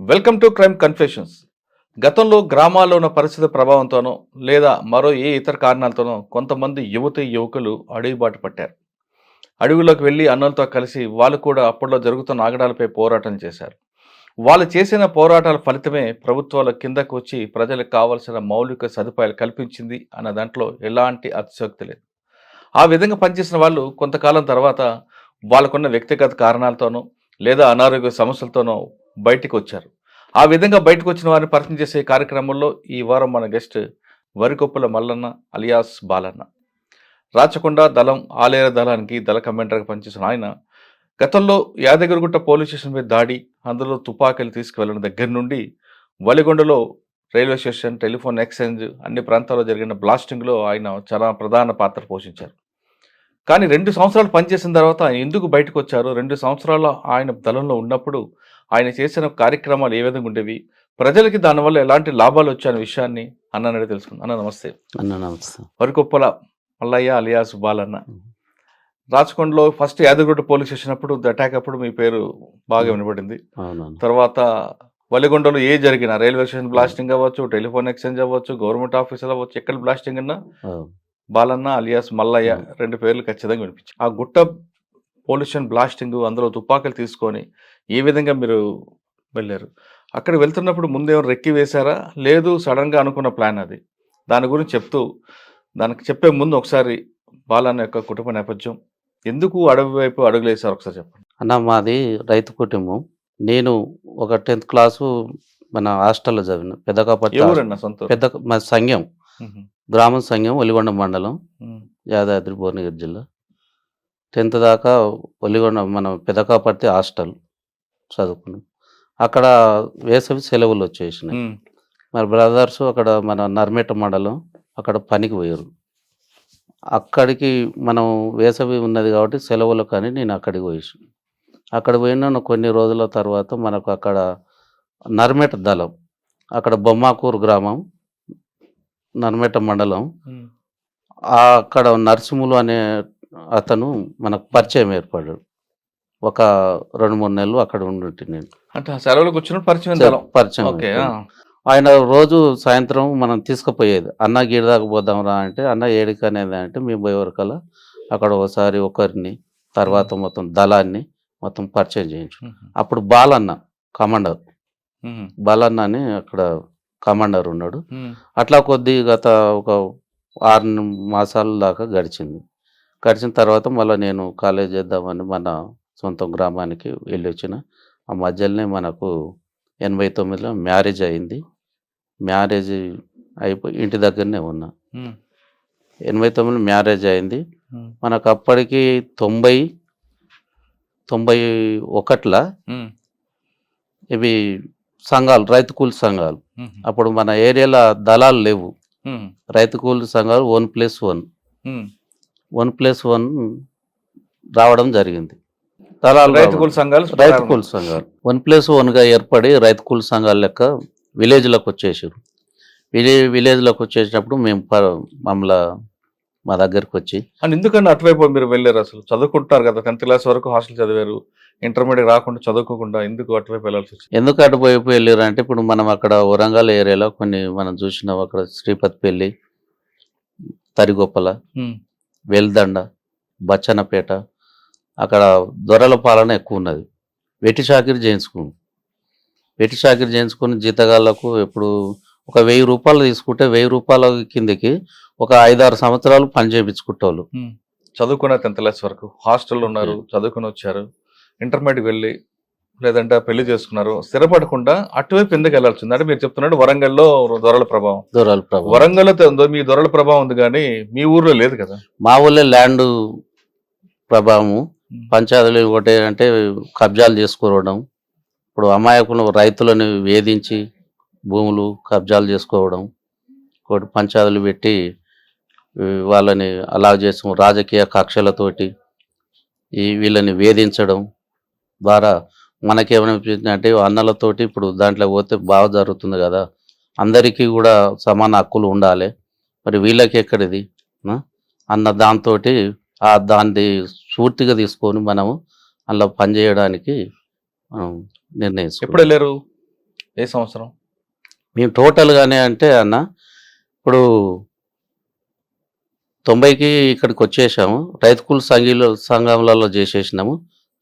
Welcome to crime confessions. గతంలో గ్రామాల్లో ఉన్న పరిస్థితి ప్రభావంతోనో లేదా మరో ఏ ఇతర కారణాలతోనో కొంతమంది యువకులు అడవి బాట పట్టారు. అడవుల్లోకి వెళ్ళి అన్నలతో కలిసి వాళ్ళు కూడా అప్పట్లో జరుగుతున్న ఆగడాలపై పోరాటం చేశారు. వాళ్ళు చేసిన పోరాటాల ఫలితమే ప్రభుత్వాల కిందకు వచ్చి ప్రజలకు కావాల్సిన మౌలిక సదుపాయాలు కల్పించింది అన్న దాంట్లో ఎలాంటి అతిశయోక్తి లేదు. ఆ విధంగా పనిచేసిన వాళ్ళు కొంతకాలం తర్వాత వాళ్ళకున్న వ్యక్తిగత కారణాలతోనో లేదా అనారోగ్య సమస్యలతోనో బయటికి వచ్చారు. ఆ విధంగా బయటకు వచ్చిన వారిని పరిచయం చేసే కార్యక్రమంలో ఈ వారం మన గెస్ట్ వరికొప్పుల మల్లన్న అలియాస్ బాలన్న. రాచకొండ దళం ఆలేర దళానికి దళ కమాండర్గా పనిచేసిన ఆయన గతంలో యాదగిరిగుట్ట పోలీస్ స్టేషన్ మీద దాడి, అందులో తుపాకీలు తీసుకువెళ్ళడం దగ్గర నుండి వలిగొండలో రైల్వే స్టేషన్, టెలిఫోన్ ఎక్స్చేంజ్ అన్ని ప్రాంతాల్లో జరిగిన బ్లాస్టింగ్లో ఆయన చాలా ప్రధాన పాత్ర పోషించారు. కానీ 2 సంవత్సరాలు పనిచేసిన తర్వాత ఆయన ఎందుకు బయటకు వచ్చారు, 2 సంవత్సరాలు ఆయన దళంలో ఉన్నప్పుడు ఆయన చేసిన కార్యక్రమాలు ఏ విధంగా ఉండేవి, ప్రజలకి దానివల్ల ఎలాంటి లాభాలు వచ్చాయనే విషయాన్ని అన్నని తెలుసుకుందాం. అన్న నమస్తే. నమస్తే. వరికొప్పల మల్లయ్య అలియాస్ బాలన్న. రాచకొండలో ఫస్ట్ యాదగిరిగుట్ట పోలీస్ స్టేషన్ అప్పుడు అటాక్ అప్పుడు మీ పేరు బాగా వినబడింది. తర్వాత వలిగొండలో ఏ జరిగినా రైల్వే స్టేషన్ బ్లాస్టింగ్ అవ్వచ్చు, టెలిఫోన్ ఎక్స్చేంజ్ అవ్వచ్చు, గవర్నమెంట్ ఆఫీసులు అవ్వచ్చు, ఎక్కడ బ్లాస్టింగ్ అన్నా బాలన్న అలియాస్ మల్లయ్య 2 పేర్లు ఖచ్చితంగా వినిపించాయి. ఆ గుట్ట పోలీస్ స్టేషన్ బ్లాస్టింగ్, అందులో తుపాకీలు తీసుకొని ఏ విధంగా మీరు వెళ్ళారు? అక్కడ వెళ్తున్నప్పుడు ముందేమో రెక్కి వేశారా, లేదు సడన్గా అనుకున్న ప్లాన్ అది? దాని గురించి చెప్తూ దానికి చెప్పే ముందు ఒకసారి బాలన్న యొక్క కుటుంబ నేపథ్యం, ఎందుకు అడవి వైపు అడుగులేసారు ఒకసారి చెప్పండి. అన్న, మాది రైతు కుటుంబం. నేను ఒక 10th క్లాసు మన హాస్టల్లో చదివిన. మా సంఘం, గ్రామం సంఘం, ఒలిగొండ మండలం, యాదాద్రి భువనగిరి జిల్లా. 10th దాకా ఒలిగొండ మన పెదకాపర్తి హాస్టల్ చదువుకున్నాం. అక్కడ వేసవి సెలవులు వచ్చేసినాయి. మరి బ్రదర్స్ అక్కడ మన నర్మేట మండలం అక్కడ పనికి పోయారు. అక్కడికి మనం వేసవి ఉన్నది కాబట్టి సెలవులు కానీ నేను అక్కడికి పోయేసి, అక్కడ పోయిన కొన్ని రోజుల తర్వాత మనకు అక్కడ నర్మేట దళం, అక్కడ బొమ్మాకూరు గ్రామం, నర్మేట మండలం, అక్కడ నరసింహులు అనే అతను మనకు పరిచయం ఏర్పడ్డాడు. ఒక 2-3 నెలలు అక్కడ ఉండి నేను అంటే సెలవులకు వచ్చిన పరిచయం. ఆయన రోజు సాయంత్రం మనం తీసుకుపోయేది, అన్న గీడదాకా పోదాంరా అంటే, అన్న ఏడికి అనేది అంటే మేము పోయేవరకల్లా అక్కడ ఒకసారి ఒకరిని, తర్వాత మొత్తం దళాన్ని మొత్తం పరిచయం చేయించు. అప్పుడు బాలన్న కమాండర్, బాలన్న అని అక్కడ కమాండర్ ఉన్నాడు. అట్లా గత ఒక 6 మాసాల దాకా గడిచిన తర్వాత మళ్ళీ నేను కాలేజ్ చేద్దామని మన సొంత గ్రామానికి వెళ్ళి వచ్చిన. ఆ మధ్యలోనే మనకు 89లో మ్యారేజ్ అయింది. మ్యారేజ్ అయిపోయి ఇంటి దగ్గరనే ఉన్నా. 89లో మ్యారేజ్ అయింది. మనకు అప్పటికి 91లో ఇవి సంఘాలు, రైతు కూలి సంఘాలు. అప్పుడు మన ఏరియాలో దళాలు లేవు. రైతు కూలి సంఘాలు 1+1 రావడం జరిగింది. రైతు కూలి సంఘాలు 1+1గా ఏర్పడి రైతు కూలి సంఘాల లెక్క విలేజ్లోకి వచ్చేసారు. విలేజ్లోకి వచ్చేసినప్పుడు మేము మమ్మల్ని మా దగ్గరికి వచ్చి, అండ్ ఎందుకన్నా అటువైపు మీరు వెళ్ళారు? అసలు చదువుకుంటారు కదా, 10th క్లాస్ వరకు హాస్టల్ చదివారు, ఇంటర్మీడియట్ రాకుండా చదువుకోకుండా ఎందుకు అటువైపు వెళ్ళాల్సి వచ్చింది? ఎందుకు అటువైపు వెళ్ళారు అంటే, ఇప్పుడు మనం అక్కడ వరంగల్ ఏరియాలో కొన్ని మనం చూసినాం. అక్కడ శ్రీపతిపల్లి, తరిగొప్పల, వెల్దండ, బచ్చన్నపేట, అక్కడ దొరల పాలన ఎక్కువ ఉన్నది. వెట్టి చాకిరి చేయించుకుని జీతగాళ్లకు ఎప్పుడు ఒక 1000 రూపాయలు తీసుకుంటే 1000 రూపాయల కిందకి ఒక 5-6 సంవత్సరాలు పని చేయించుకుంటోళ్ళు. చదువుకున్న 10th క్లాస్ వరకు హాస్టల్లో ఉన్నారు, చదువుకుని వచ్చారు, ఇంటర్మీడియట్ వెళ్ళి లేదంటే పెళ్లి చేసుకున్నారు, స్థిరపడకుండా అటువైపు ఎందుకు వెళ్ళాల్సింది? అంటే మీరు చెప్తున్నాడు వరంగల్లో దొరల ప్రభావం. వరంగల్లో మీ దొరల ప్రభావం ఉంది కానీ మీ ఊర్లో లేదు కదా. మా ఊళ్ళో ల్యాండ్ ప్రభావము, పంచాయతీలు ఒకటి అంటే కబ్జాలు చేసుకోవడం, ఇప్పుడు అమాయకులు రైతులను వేధించి భూములు కబ్జాలు చేసుకోవడం, ఒకటి పంచాయతీలు పెట్టి వాళ్ళని అలా చేసాం. రాజకీయ కక్షలతోటి వీళ్ళని వేధించడం ద్వారా మనకేమనిపించింది అంటే, అన్నలతోటి ఇప్పుడు దాంట్లో పోతే బాగా జరుగుతుంది కదా, అందరికీ కూడా సమాన హక్కులు ఉండాలి, మరి వీళ్ళకి ఎక్కడిది అన్న దాంతో దాన్ని స్ఫూర్తిగా తీసుకొని మనము అందులో పనిచేయడానికి మనం నిర్ణయించాం. ఎప్పుడు వెళ్ళారు? ఏ సంవత్సరం? మేము టోటల్గానే అంటే అన్న ఇప్పుడు 90కి ఇక్కడికి వచ్చేసాము. రైతు కూలి సంఘాలలో చేసేసినాము.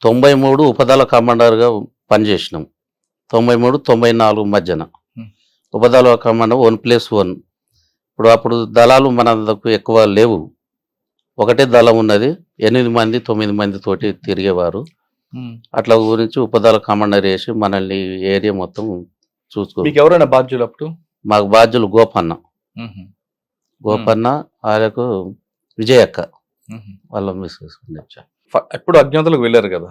93 ఉపదళ కమాండర్గా పనిచేసినాము. 93, 94 మధ్యన ఉపదళ కమాండర్ 1+1. అప్పుడు దళాలు మనకు ఎక్కువ లేవు. ఒకటే దళం ఉన్నది. 8 మంది 9 మంది తోటి తిరిగేవారు. అట్లా గురించి ఉపదళ కమాండర్ వేసి మనల్ని ఏరియా మొత్తం చూసుకో. మీకు ఎవరైనా బాధ్యులు అప్పుడు? మాకు బాధ్యులు గోపన్న, వాళ్ళకు విజయక్క వాళ్ళ మిస్సెస్. ఎప్పుడు అజ్ఞాతులకు వెళ్ళారు కదా,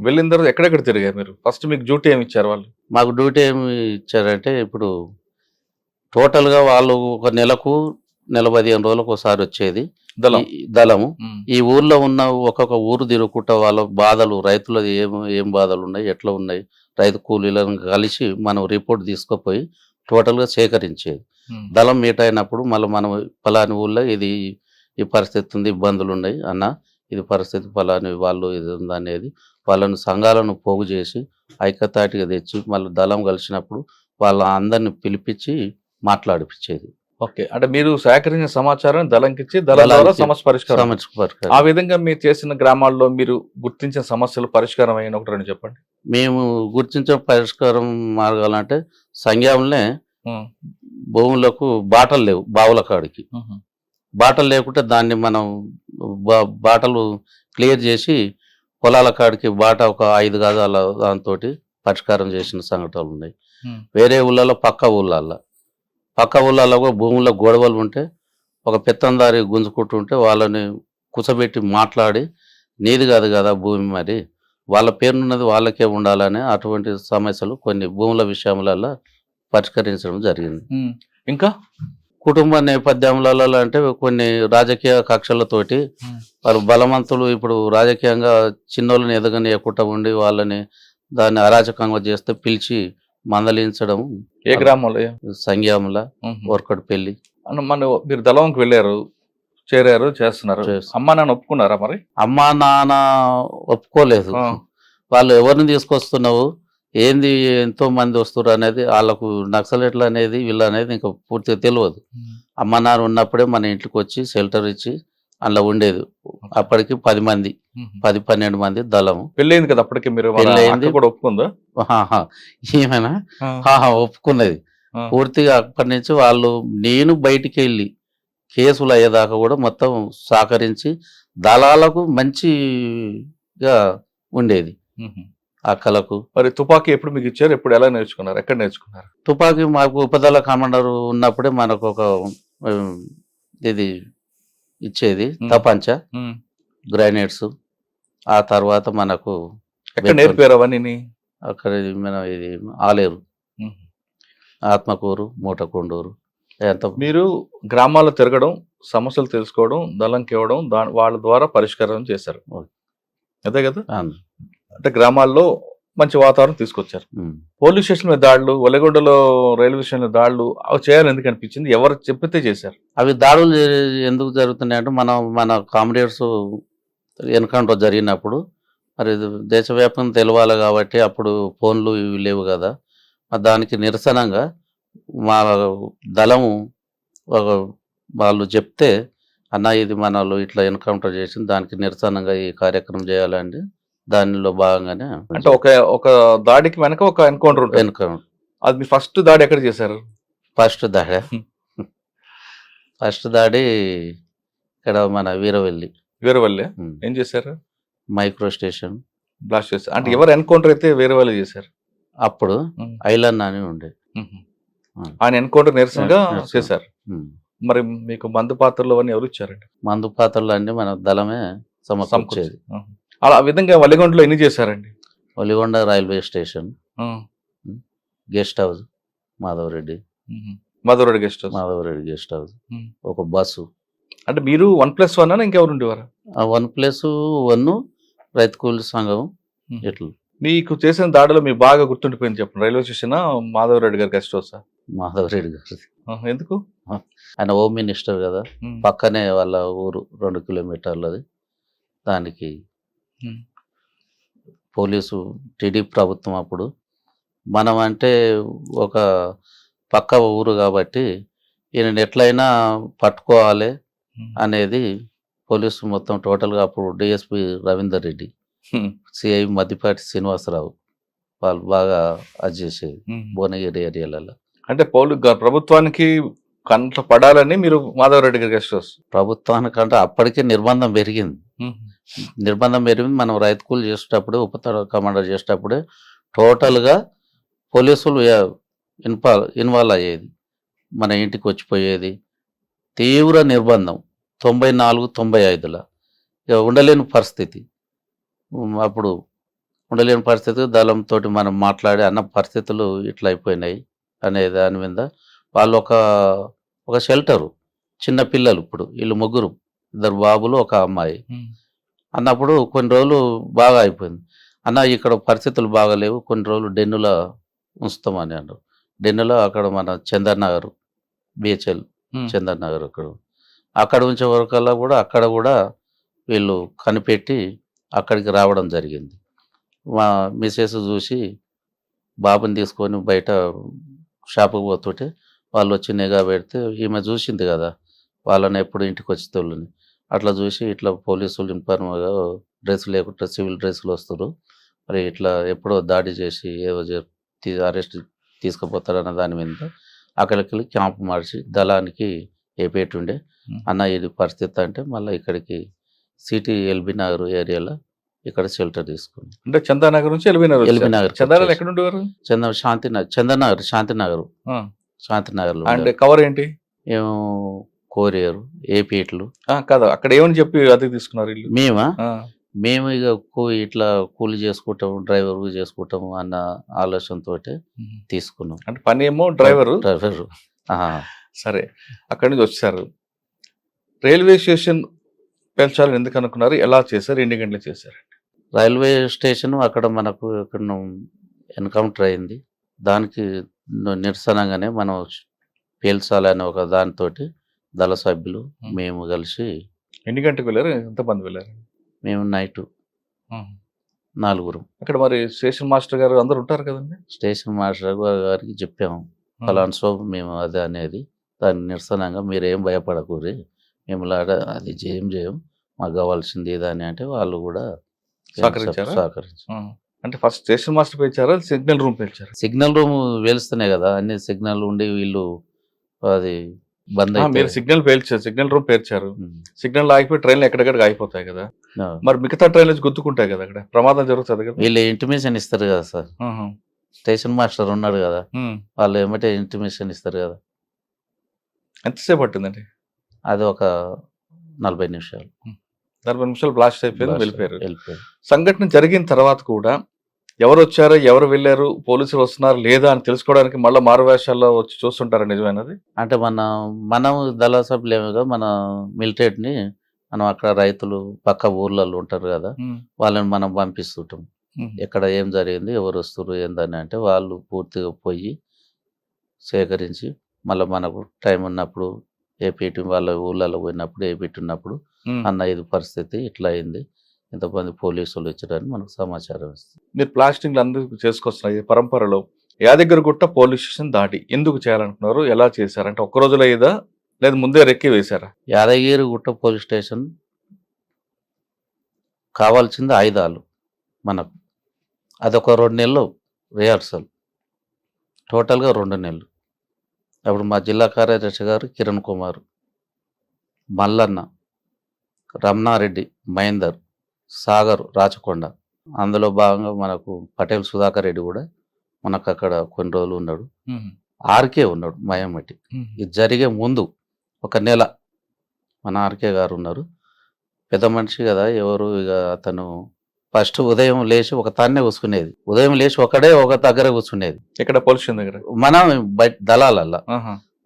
వెళ్ళిన తర్వాత ఎక్కడెక్కడ తిరిగారు మీరు? ఫస్ట్ మీకు డ్యూటీ ఏమి ఇచ్చారు వాళ్ళు? మాకు డ్యూటీ ఏమి ఇచ్చారంటే ఇప్పుడు టోటల్గా వాళ్ళు ఒక నెలకు 15 రోజులకు ఒకసారి వచ్చేది దళము. ఈ ఊర్లో ఉన్న ఒక్కొక్క ఊరు తిరుగుకుంటా వాళ్ళ బాధలు, రైతుల ఏం బాధలు ఉన్నాయి, ఎట్లా ఉన్నాయి, రైతు కూలీలను కలిసి మనం రిపోర్ట్ తీసుకుపోయి టోటల్గా సేకరించేది. దళం మీట్ అయినప్పుడు మళ్ళీ మనం ఫలాని ఊళ్ళో ఇది ఈ పరిస్థితి ఉంది, ఇబ్బందులు ఉన్నాయి అన్న, ఇది పరిస్థితి ఫలాని వాళ్ళు ఇది ఉంది అనేది వాళ్ళను సంఘాలను పోగు చేసి ఐక్యతాటిగా తెచ్చి మళ్ళీ దళం కలిసినప్పుడు వాళ్ళ అందరిని పిలిపించి మాట్లాడిపించేది. ఓకే, అంటే మీరు సేకరించిన సమాచారం దళంకిచ్చి దళం ద్వారా సమస్య పరిష్కారం. ఆ విధంగా మీరు చేసిన గ్రామాల్లో మీరు గుర్తించిన సమస్యలు పరిష్కారం అయిన ఒకటి రెండు చెప్పండి. మేము గుర్తించిన పరిష్కారం మార్గాలంటే సంఘంలోనే భూములకు బాటలు లేవు. బావుల కాడికి బాటలు లేకుంటే దాన్ని మనం బాటలు క్లియర్ చేసి పొలాల కాడికి బాట ఒక 5 గజాల దాంతో పరిష్కారం చేసిన సంఘటనలు ఉన్నాయి. వేరే ఊళ్ళలో పక్క ఊళ్ళల్లో కూడా భూముల్లో గొడవలు ఉంటే ఒక పెత్తందారి గుంజుకుంటుంటే వాళ్ళని కుసబెట్టి మాట్లాడి నీది కాదు కదా భూమి, మరి వాళ్ళ పేరున్నది వాళ్ళకే ఉండాలని అటువంటి సమస్యలు కొన్ని భూముల విషయంలో పరిష్కరించడం జరిగింది. ఇంకా కుటుంబ నేపథ్యంలో అంటే కొన్ని రాజకీయ కక్షలతోటి వాళ్ళు బలవంతులు ఇప్పుడు రాజకీయంగా చిన్నోళ్ళని ఎదగనియకుండా ఉండి వాళ్ళని దాన్ని అరాచకంగా చేస్తే పిలిచి మందలించడం. ఏ గ్రామంలో? సంఘంలో ఓర్కడ్పల్లి. మీరు దళంకి వెళ్ళారు, చేరారు, చేస్తున్నారు. అమ్మా నాన్న ఒప్పుకున్నారా? మరి అమ్మా నాన్న ఒప్పుకోలేదు. వాళ్ళు ఎవరిని తీసుకొస్తున్నావు, ఏంది, ఎంతో మంది వస్తారు అనేది వాళ్ళకు నక్సలెట్లు అనేది వీళ్ళు అనేది ఇంకా పూర్తిగా తెలియదు. అమ్మ నాన్న ఉన్నప్పుడే మన ఇంటికి వచ్చి షెల్టర్ ఇచ్చి అందులో ఉండేది. అప్పటికి 10 మంది 10-12 మంది దళము. పెళ్ళైంది కదా అప్పటికి? మీరు పెళ్ళైంది కూడా ఒప్పుకుందా? ఏమైనా ఒప్పుకున్నది పూర్తిగా. అప్పటి నుంచి వాళ్ళు నేను బయటికి వెళ్ళి కేసులు అయ్యేదాకా కూడా మొత్తం సహకరించి దళాలకు మంచిగా ఉండేది. అక్కలకు. మరి తుపాకీ ఎప్పుడు మీకు ఇచ్చారు? ఎప్పుడు, ఎలా నేర్చుకున్నారు, ఎక్కడ నేర్చుకున్నారు? తుపాకీ మాకు ఉపదళ కమాండర్ ఉన్నప్పుడే మనకు ఒక ఇది ఇచ్చేది, తపంచ, గ్రైనేడ్స్. ఆ తర్వాత మనకు నేర్పారు అవన్నీ అక్కడ. మనం ఇది ఆలేరు, ఆత్మకూరు, మూటకొండూరు. మీరు గ్రామాల్లో తిరగడం, సమస్యలు తెలుసుకోవడం, దళంకి ఇవ్వడం, వాళ్ళ ద్వారా పరిష్కారం చేశారు, అదే కదా? అంటే గ్రామాల్లో మంచి వాతావరణం తీసుకొచ్చారు. పోలీస్ స్టేషన్ మీద దాడులు, ఒలగొండలో రైల్వే స్టేషన్ మీద దాడులు అవి చేయాలని ఎందుకు అనిపించింది? ఎవరు చెప్పితే చేశారు? అవి దాడులు ఎందుకు జరుగుతున్నాయి అంటే మన కామ్రేడ్స్ ఎన్కౌంటర్ జరిగినప్పుడు మరి దేశవ్యాప్తంగా తెలవాలి కాబట్టి అప్పుడు ఫోన్లు ఇవి లేవు కదా. దానికి నిరసనంగా మా దళము వాళ్ళు చెప్తే, అన్న ఇది మన వాళ్ళు ఇట్లా ఎన్కౌంటర్ చేసి దానికి నిరసనంగా ఈ కార్యక్రమం చేయాలండి. దానిలో భాగంగానే అంటే ఒక దాడికి వెనక ఒక ఎన్కౌంటర్ ఉంటుంది. అది మీ ఫస్ట్ దాడి ఎక్కడ చేశారు? ఫస్ట్ దాడి ఇక్కడ మన వీరవల్లి. ఏం చేశారు? మైక్రో స్టేషన్ బ్లాస్ట్ చేశారు. అంటే ఎవరు ఎన్కౌంటర్ అయితే వీరవల్లి చేశారు? అప్పుడు ఐలన్ అని ఉండే ఆయన ఎన్కౌంటర్ నిరసనగా చేశారు. మరి మీకు మందు పాత్రలు అవన్నీ ఎవరు ఇచ్చారండి? మందు పాత్రలు అన్ని మన దళమే సమకూర్చేది. అలా విధంగా వలిగొండలో ఎన్ని చేశారండి? Valigonda railway station, guest house Madhavareddy guest house, ఒక బస్సు. అంటే మీరు 1+1 ఇంకెవరు ఉండేవారు? 1+1 రైతు కూలి సంఘం. ఎట్లు మీకు చేసిన దాడిలో మీకు బాగా గుర్తుండిపోయింది చెప్పండి. రైల్వే స్టేషన్, మాధవరెడ్డి గారి గెస్ట్ హౌస్? మాధవరెడ్డి గారి. ఎందుకు? ఆయన హోమ్ మినిస్టర్ కదా, పక్కనే వాళ్ళ ఊరు 2 కిలోమీటర్లది. దానికి పోలీసు టీడీపీ ప్రభుత్వం అప్పుడు మనం అంటే ఒక పక్క ఊరు కాబట్టి ఈయన ఎట్లయినా పట్టుకోవాలి అనేది పోలీసు మొత్తం టోటల్గా అప్పుడు డిఎస్పి రవీందర్ రెడ్డి, సిఐ మద్దిపాటి శ్రీనివాసరావు వాళ్ళు బాగా అది చేసేది భువనగిరి ఏరియాలలో. అంటే ప్రభుత్వానికి కంట్లో పడాలని మీరు మాధవరెడ్డి గారి గెస్ట్ హౌస్ ప్రభుత్వానికంటే అప్పటికే నిర్బంధం పెరిగింది. మనం రైతు కూలి చేసేటప్పుడు ఉప కమాండర్ చేసేటప్పుడే టోటల్గా పోలీసులు ఇన్వాల్వ్ అయ్యేది, మన ఇంటికి వచ్చిపోయేది. తీవ్ర నిర్బంధం 94-95లో ఇక ఉండలేని పరిస్థితి. అప్పుడు ఉండలేని పరిస్థితి దళంతో మనం మాట్లాడి అన్న పరిస్థితులు ఇట్లా అయిపోయినాయి అనే దాని మీద వాళ్ళు ఒక షెల్టరు, చిన్న పిల్లలు, ఇప్పుడు వీళ్ళు ముగ్గురు, 2 బాబులు 1 అమ్మాయి అన్నప్పుడు కొన్ని రోజులు బాగా అయిపోయింది. అన్న ఇక్కడ పరిస్థితులు బాగాలేవు, కొన్ని రోజులు డెన్నులో ఉంచుతామని అన్నారు. డెన్నులో అక్కడ మన చందర్ నగర్, బిహెచ్ఎల్ చందర్ నగర్ అక్కడ ఉంచే వరకల్లా కూడా అక్కడ కూడా వీళ్ళు కనిపెట్టి అక్కడికి రావడం జరిగింది. మా మిసెస్ చూసి బాబుని తీసుకొని బయట షాపుకి పోతుంటే వాళ్ళు వచ్చి నిఘా పెడితే ఈమె చూసింది కదా వాళ్ళని ఎప్పుడు ఇంటికి వచ్చి తోళ్ళని, అట్లా చూసి ఇట్లా పోలీసులు ఇన్ఫార్మర్గా డ్రెస్ లేకుండా సివిల్ డ్రెస్సులు వస్తారు, మరి ఇట్లా ఎప్పుడో దాడి చేసి ఏవో అరెస్ట్ తీసుకుపోతారన్న దాని మీద అక్కడికి క్యాంప్ మార్చి దళానికి ఏపేటుండే. అన్న ఇది పరిస్థితి అంటే మళ్ళీ ఇక్కడికి సిటీ ఎల్బీ నగర్ ఏరియాలో ఇక్కడ షెల్టర్ తీసుకున్నాం. అంటే చందానగర్ నుంచి ఎల్బీ నగర్. చందానగర్ ఎక్కడ ఉండేవారు? శాంతినగర్ శాంతినగర్. అంటే కవర్ ఏంటి? ఏమో కోరియరు, ఏపీట్లు కదా. అక్కడ ఏమని చెప్పి అది తీసుకున్నారు ఇల్లు? మేము ఇక ఇట్లా కూలి చేసుకుంటాము, డ్రైవర్ చేసుకుంటాము అన్న ఆలోచనతో తీసుకున్నాం. అంటే పని ఏమో డ్రైవరు. సరే, అక్కడి నుంచి వచ్చారు. రైల్వే స్టేషన్ పెంచాలని ఎందుకు అనుకున్నారు? ఎలా చేశారు? ఎన్ని గంటలు చేశారు? రైల్వే స్టేషన్ అక్కడ మనకు ఇక్కడ ఎన్కౌంటర్ అయింది, దానికి నిరసనగానే మనం పేల్చాలని ఒక దానితో దళ సభ్యులు మేము కలిసి. ఎన్ని గంటలకు వెళ్ళారు? ఎంతమంది వెళ్ళారు? మేము నైట్ 4. అక్కడ మరి స్టేషన్ మాస్టర్ గారు అందరు ఉంటారు కదండి? స్టేషన్ మాస్టర్ గారికి చెప్పాము ఫలానా సోపు మేము అదే అనేది, దాని నిరసనంగా మీరేం భయపడకూరి, మేము అది చేయం మాకు కావాల్సింది ఏదని అంటే వాళ్ళు కూడా సహకరించారు. అంటే ఫస్ట్ స్టేషన్ మాస్టర్ పేర్చారా, సిగ్నల్ రూమ్ పేర్చారు? సిగ్నల్ రూమ్ వేలుస్తున్నాయి కదా, అన్ని సిగ్నల్ ఉండి వీళ్ళు అది బంద్ మీరు సిగ్నల్ పేల్చారు, సిగ్నల్ రూమ్ పేర్చారు. సిగ్నల్ ఆగిపోయి ట్రైన్లు ఎక్కడెక్కడికి ఆగిపోతాయి కదా, మరి మిగతా ట్రైన్లు గుర్తుకుంటాయి కదా, అక్కడ ప్రమాదం జరుగుతుంది కదా. వీళ్ళు ఇంటిమేషన్ ఇస్తారు కదా సార్, స్టేషన్ మాస్టర్ ఉన్నాడు కదా, వాళ్ళు ఏమంటే ఇంటిమేషన్ ఇస్తారు కదా. ఎంతసేపు పట్టిందండి? అది ఒక 40 నిమిషాలు. 40 నిమిషాలు బ్లాస్ట్ అయిపోయింది, వెళ్ళిపోయారు. సంఘటన జరిగిన తర్వాత కూడా ఎవరు వచ్చారో ఎవరు వెళ్ళారు, పోలీసులు వస్తున్నారు లేదా అని తెలుసుకోవడానికి మళ్ళీ మారువేషాల్లో వచ్చి చూస్తుంటారా? నిజమైనది అంటే మనం దళ సభ్యులేముగా మన మిలిటరీని మనం అక్కడ రైతులు పక్క ఊర్లలో ఉంటారు కదా, వాళ్ళని మనం పంపిస్తుంటాం. ఎక్కడ ఏం జరిగింది, ఎవరు వస్తారు ఏందని అంటే వాళ్ళు పూర్తిగా పోయి సేకరించి మళ్ళీ మనకు టైం ఉన్నప్పుడు ఏపీటీ వాళ్ళ ఊళ్ళలో పోయినప్పుడు ఏపీటీ ఉన్నప్పుడు అన్న ఇది పరిస్థితి ఇట్లా అయింది, ఇంతమంది పోలీసులు వచ్చారని మనకు సమాచారం ఇస్తుంది. మీరు ప్లాస్టింగ్లు అందరూ చేసుకొస్తున్నారు పరంపరలో. యాదగిరిగుట్ట పోలీస్ స్టేషన్ దాటి ఎందుకు చేయాలనుకున్నారు? ఎలా చేశారంటే ఒక్క రోజులో అయ్యేదా లేదా ముందే రెక్కి వేశారా? యాదగిరిగుట్ట పోలీస్ స్టేషన్ కావాల్సింది ఆయుధాలు మనకు. అదొక 2 నెలలు రిహార్సల్, టోటల్గా 2 నెలలు. అప్పుడు మా జిల్లా కార్యదర్శి గారు కిరణ్ కుమార్, మల్లన్న, రమణారెడ్డి, మహేందర్, సాగర్, రాచకొండ, అందులో భాగంగా మనకు పటేల్ సుధాకర్ రెడ్డి కూడా మనకు అక్కడ కొన్ని రోజులు ఉన్నాడు. ఆర్కే ఉన్నాడు మయమటి. ఇది జరిగే ముందు 1 నెల మన ఆర్కే గారు ఉన్నారు. పెద్ద మనిషి కదా, ఎవరు ఇక అతను ఫస్ట్ ఉదయం లేచి ఒక తాన్నే కూర్చునేది, ఉదయం లేచి ఒకడే ఒక దగ్గర కూర్చునేది. ఇక్కడ పోలీస్ స్టేషన్ దగ్గర మనం బయట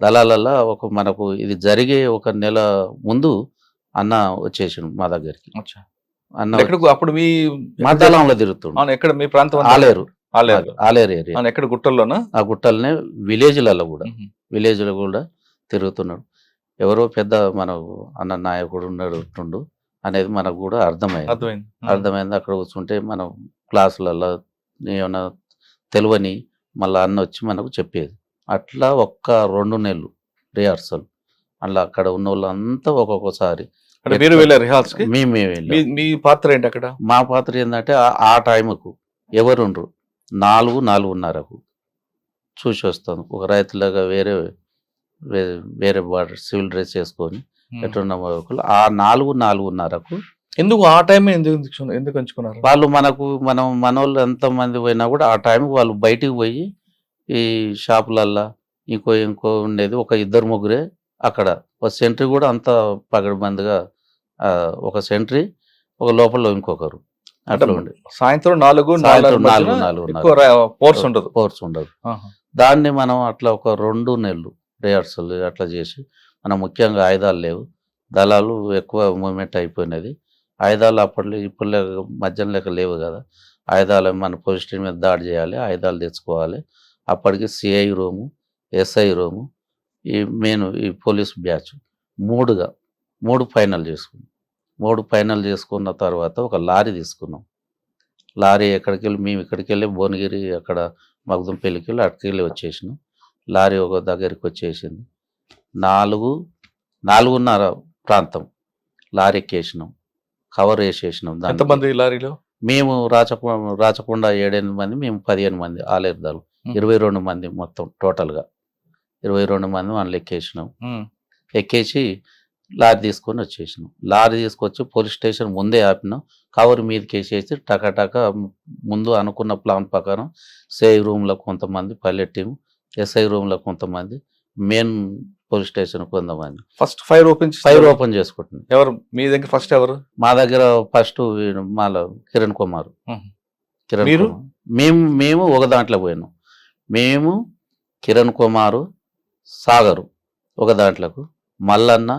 దళాలల్లా ఒక మనకు ఇది జరిగే 1 నెల ముందు అన్న వచ్చేసిండు మా దగ్గరికి. అన్న అప్పుడు మీ దళంలో తిరుగుతుండు. ఎక్కడ మీ ప్రాంతం? ఆలేరు ఏరియా. ఎక్కడ గుట్టల్లోనా? ఆ గుట్టలనే విలేజ్లలో కూడా తిరుగుతున్నాడు. ఎవరో పెద్ద మనకు అన్న నాయకుడు ఉన్నాడు అనేది మనకు కూడా అర్థమైంది. అక్కడ కూర్చుంటే మనం క్లాసులలో ఏమైనా తెలియని మళ్ళీ అన్న వచ్చి మనకు చెప్పేది. అట్లా ఒక్క 2 నెలలు రిహార్సల్. అలా అక్కడ ఉన్న వాళ్ళంతా ఒక్కొక్కసారి అంటే మీరు వెళ్ళారు రిహార్స్ కి? మేమే వెళ్ళాం. మీ పాత్ర ఏంటి అక్కడ? మా పాత్ర ఏంటంటే ఆ టైంకు ఎవరుండ్రు 4:30కు చూసి వస్తాను. ఒక రైతులాగా వేరే బార్డర్ సివిల్ డ్రెస్ వేసుకొని ఎట్లున్న ఒకళ్ళు ఆ 4:30కు ఎందుకు ఆ టైం ఎందుకు ఎంచుకున్నారు? వాళ్ళు మనోళ్ళు ఎంతమంది పోయినా కూడా ఆ టైంకి వాళ్ళు బయటికి పోయి ఈ షాపులల్లా ఇంకో ఉండేది ఒక 2-3 అక్కడ. ఒక సెంట్రీ కూడా అంత పగడబందిగా ఒక సెంట్రీ, ఒక లోపల ఇంకొకరు అట్లా ఉండే. సాయంత్రం 4 ఫోర్స్ ఉండదు. దాన్ని మనం అట్లా ఒక 2 నెలలు రిహార్సల్ అట్లా చేసి, మనం ముఖ్యంగా ఆయుధాలు లేవు, దళాలు ఎక్కువ మూవ్మెంట్ అయిపోయినది. ఆయుధాలు అప్పట్లో ఇప్పుడు మధ్యలో లేక లేవు కదా. ఆయుధాలు మన పొజిషన్ మీద దాడి చేయాలి, ఆయుధాలు తెచ్చుకోవాలి. అప్పటికి సిఐ రూము, ఎస్ఐ రూము, ఈ పోలీస్ బ్యాచ్ 3 ఫైనల్ చేసుకున్నాం. 3 ఫైనల్ చేసుకున్న తర్వాత ఒక లారీ తీసుకున్నాం. లారీ మేము ఇక్కడికి వెళ్ళి భువనగిరి అక్కడ మగ్దుంపల్లికి వెళ్ళి అక్కడికి వెళ్ళి వచ్చేసినాం. లారీ ఒక దగ్గరికి వచ్చేసింది. 4:30 ప్రాంతం లారీ ఎక్కేసినాం, కవర్ వేసేసినాం. ఎంతమంది లారీలో? మేము రాచకొండ 7-8 మంది, మేము 15 మంది ఆలేరుదాలు, 22 మంది మొత్తం టోటల్గా 22 మంది మనం ఎక్కేసినాం. ఎక్కేసి లారీ తీసుకొని వచ్చేసినాం. లారీ తీసుకొచ్చి పోలీస్ స్టేషన్ ముందే ఆపినాం. కవర్ మీదకి వేసేసి టకాటక ముందు అనుకున్న ప్లాన్ ప్రకారం సిఐ రూమ్లో కొంతమంది, పైలట్ టీం, ఎస్ఐ రూమ్లో కొంతమంది, మెయిన్ పోలీస్ స్టేషన్ కొంతమంది. ఫస్ట్ ఫైర్ ఓపెన్ చేసుకుంటున్నాం. ఎవరు మీ దగ్గర? ఫస్ట్ ఎవరు? మా దగ్గర ఫస్ట్ కిరణ్ కుమార్. మేము ఒక దాంట్లో పోయినాం. మేము కిరణ్ కుమారు, సాగరు ఒక దాంట్లోకు, మల్లన్న,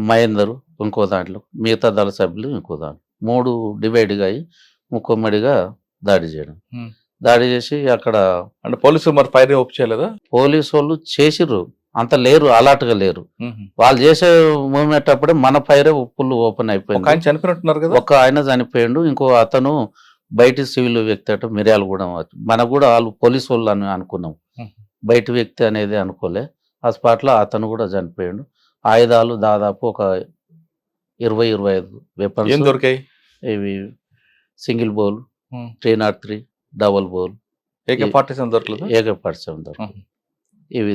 మహేందరు ఇంకో దాంట్లో, మిగతా దళ సభ్యులు ఇంకో దాంట్లో. 3 డివైడ్గా అయ్యి ముక్కమ్మడిగా దాడి చేయడం. దాడి చేసి అక్కడ అంటే పోలీసులు మరి ఫైర్ ఓపెన్ చేయలేదా? పోలీసు వాళ్ళు చేసిర్రు, అంత లేరు, అలర్ట్గా లేరు. వాళ్ళు చేసే మూవ్మెంట్ అప్పుడే మన ఫైరే ఫుల్ ఓపెన్ అయిపోయింది. ఆయన చనిపోయినట్టున్నారు కదా? ఒక ఆయన చనిపోయిండు, ఇంకో అతను బయట సివిల్ వ్యక్తి అట మిర్యాలగూడెం. మనకు కూడా వాళ్ళు పోలీసు వాళ్ళు అని అనుకున్నాం, బయట వ్యక్తి అనేది అనుకోలే. ఆ స్పాట్లో అతను కూడా చనిపోయాడు. ఆయుధాలు దాదాపు ఒక 20-25 వెపన్స్ దొరికాయి. ఇవి single bowl, 303 double bowl, AK-47 దొరకలేదు. AK-47 దొరకలేదు. ఇవి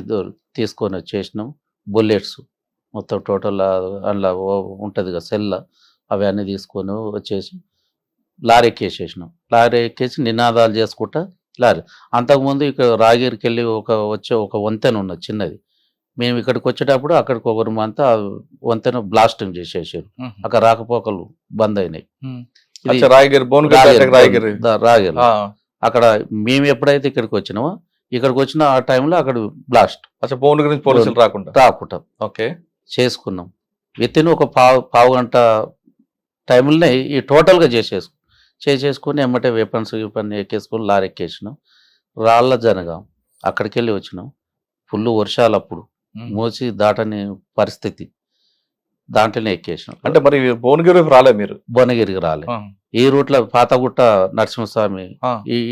తీసుకొని వచ్చేసినాం. బుల్లెట్స్ మొత్తం టోటల్ అందులో ఉంటుంది కదా సెల్ల, అవి అన్నీ తీసుకొని వచ్చేసి లారీ ఎక్కేసేసినాం. లారీ ఎక్కేసి నినాదాలు చేసుకుంటా లారీ. అంతకుముందు ఇక్కడ రాగిరికి వెళ్ళి ఒక వంతెన ఉన్నది చిన్నది. మేము ఇక్కడికి వచ్చేటప్పుడు అక్కడికి ఒకరు అంతా వంతెన బ్లాస్టింగ్ చేసేసారు. అక్కడ రాకపోకలు బంద్ అయినాయి. రాగిరి అక్కడ మేము ఎప్పుడైతే ఇక్కడికి వచ్చినామో, ఇక్కడికి వచ్చిన ఆ టైంలో అక్కడ బ్లాస్ట్. భువనగిరి పోలీసులు రాకుండా ఓకే చేసుకున్నాం. వితిన్ ఒక పావు గంట టైంలోనే ఈ టోటల్గా చేసేసుకుని ఎమ్మటే వెపన్స్ ఎక్కేసుకొని లారీ ఎక్కేసినాం. రాళ్ళ జనగాం అక్కడికి వెళ్ళి వచ్చినాం. ఫుల్ వర్షాలు అప్పుడు, మోసి దాటని పరిస్థితి, దాంట్లోనే ఎక్కేసినాం. అంటే మరి భువనగిరికి రాలే మీరు? భువనగిరికి రాలే. ఈ రూట్లో పాతగుట్ట నరసింహస్వామి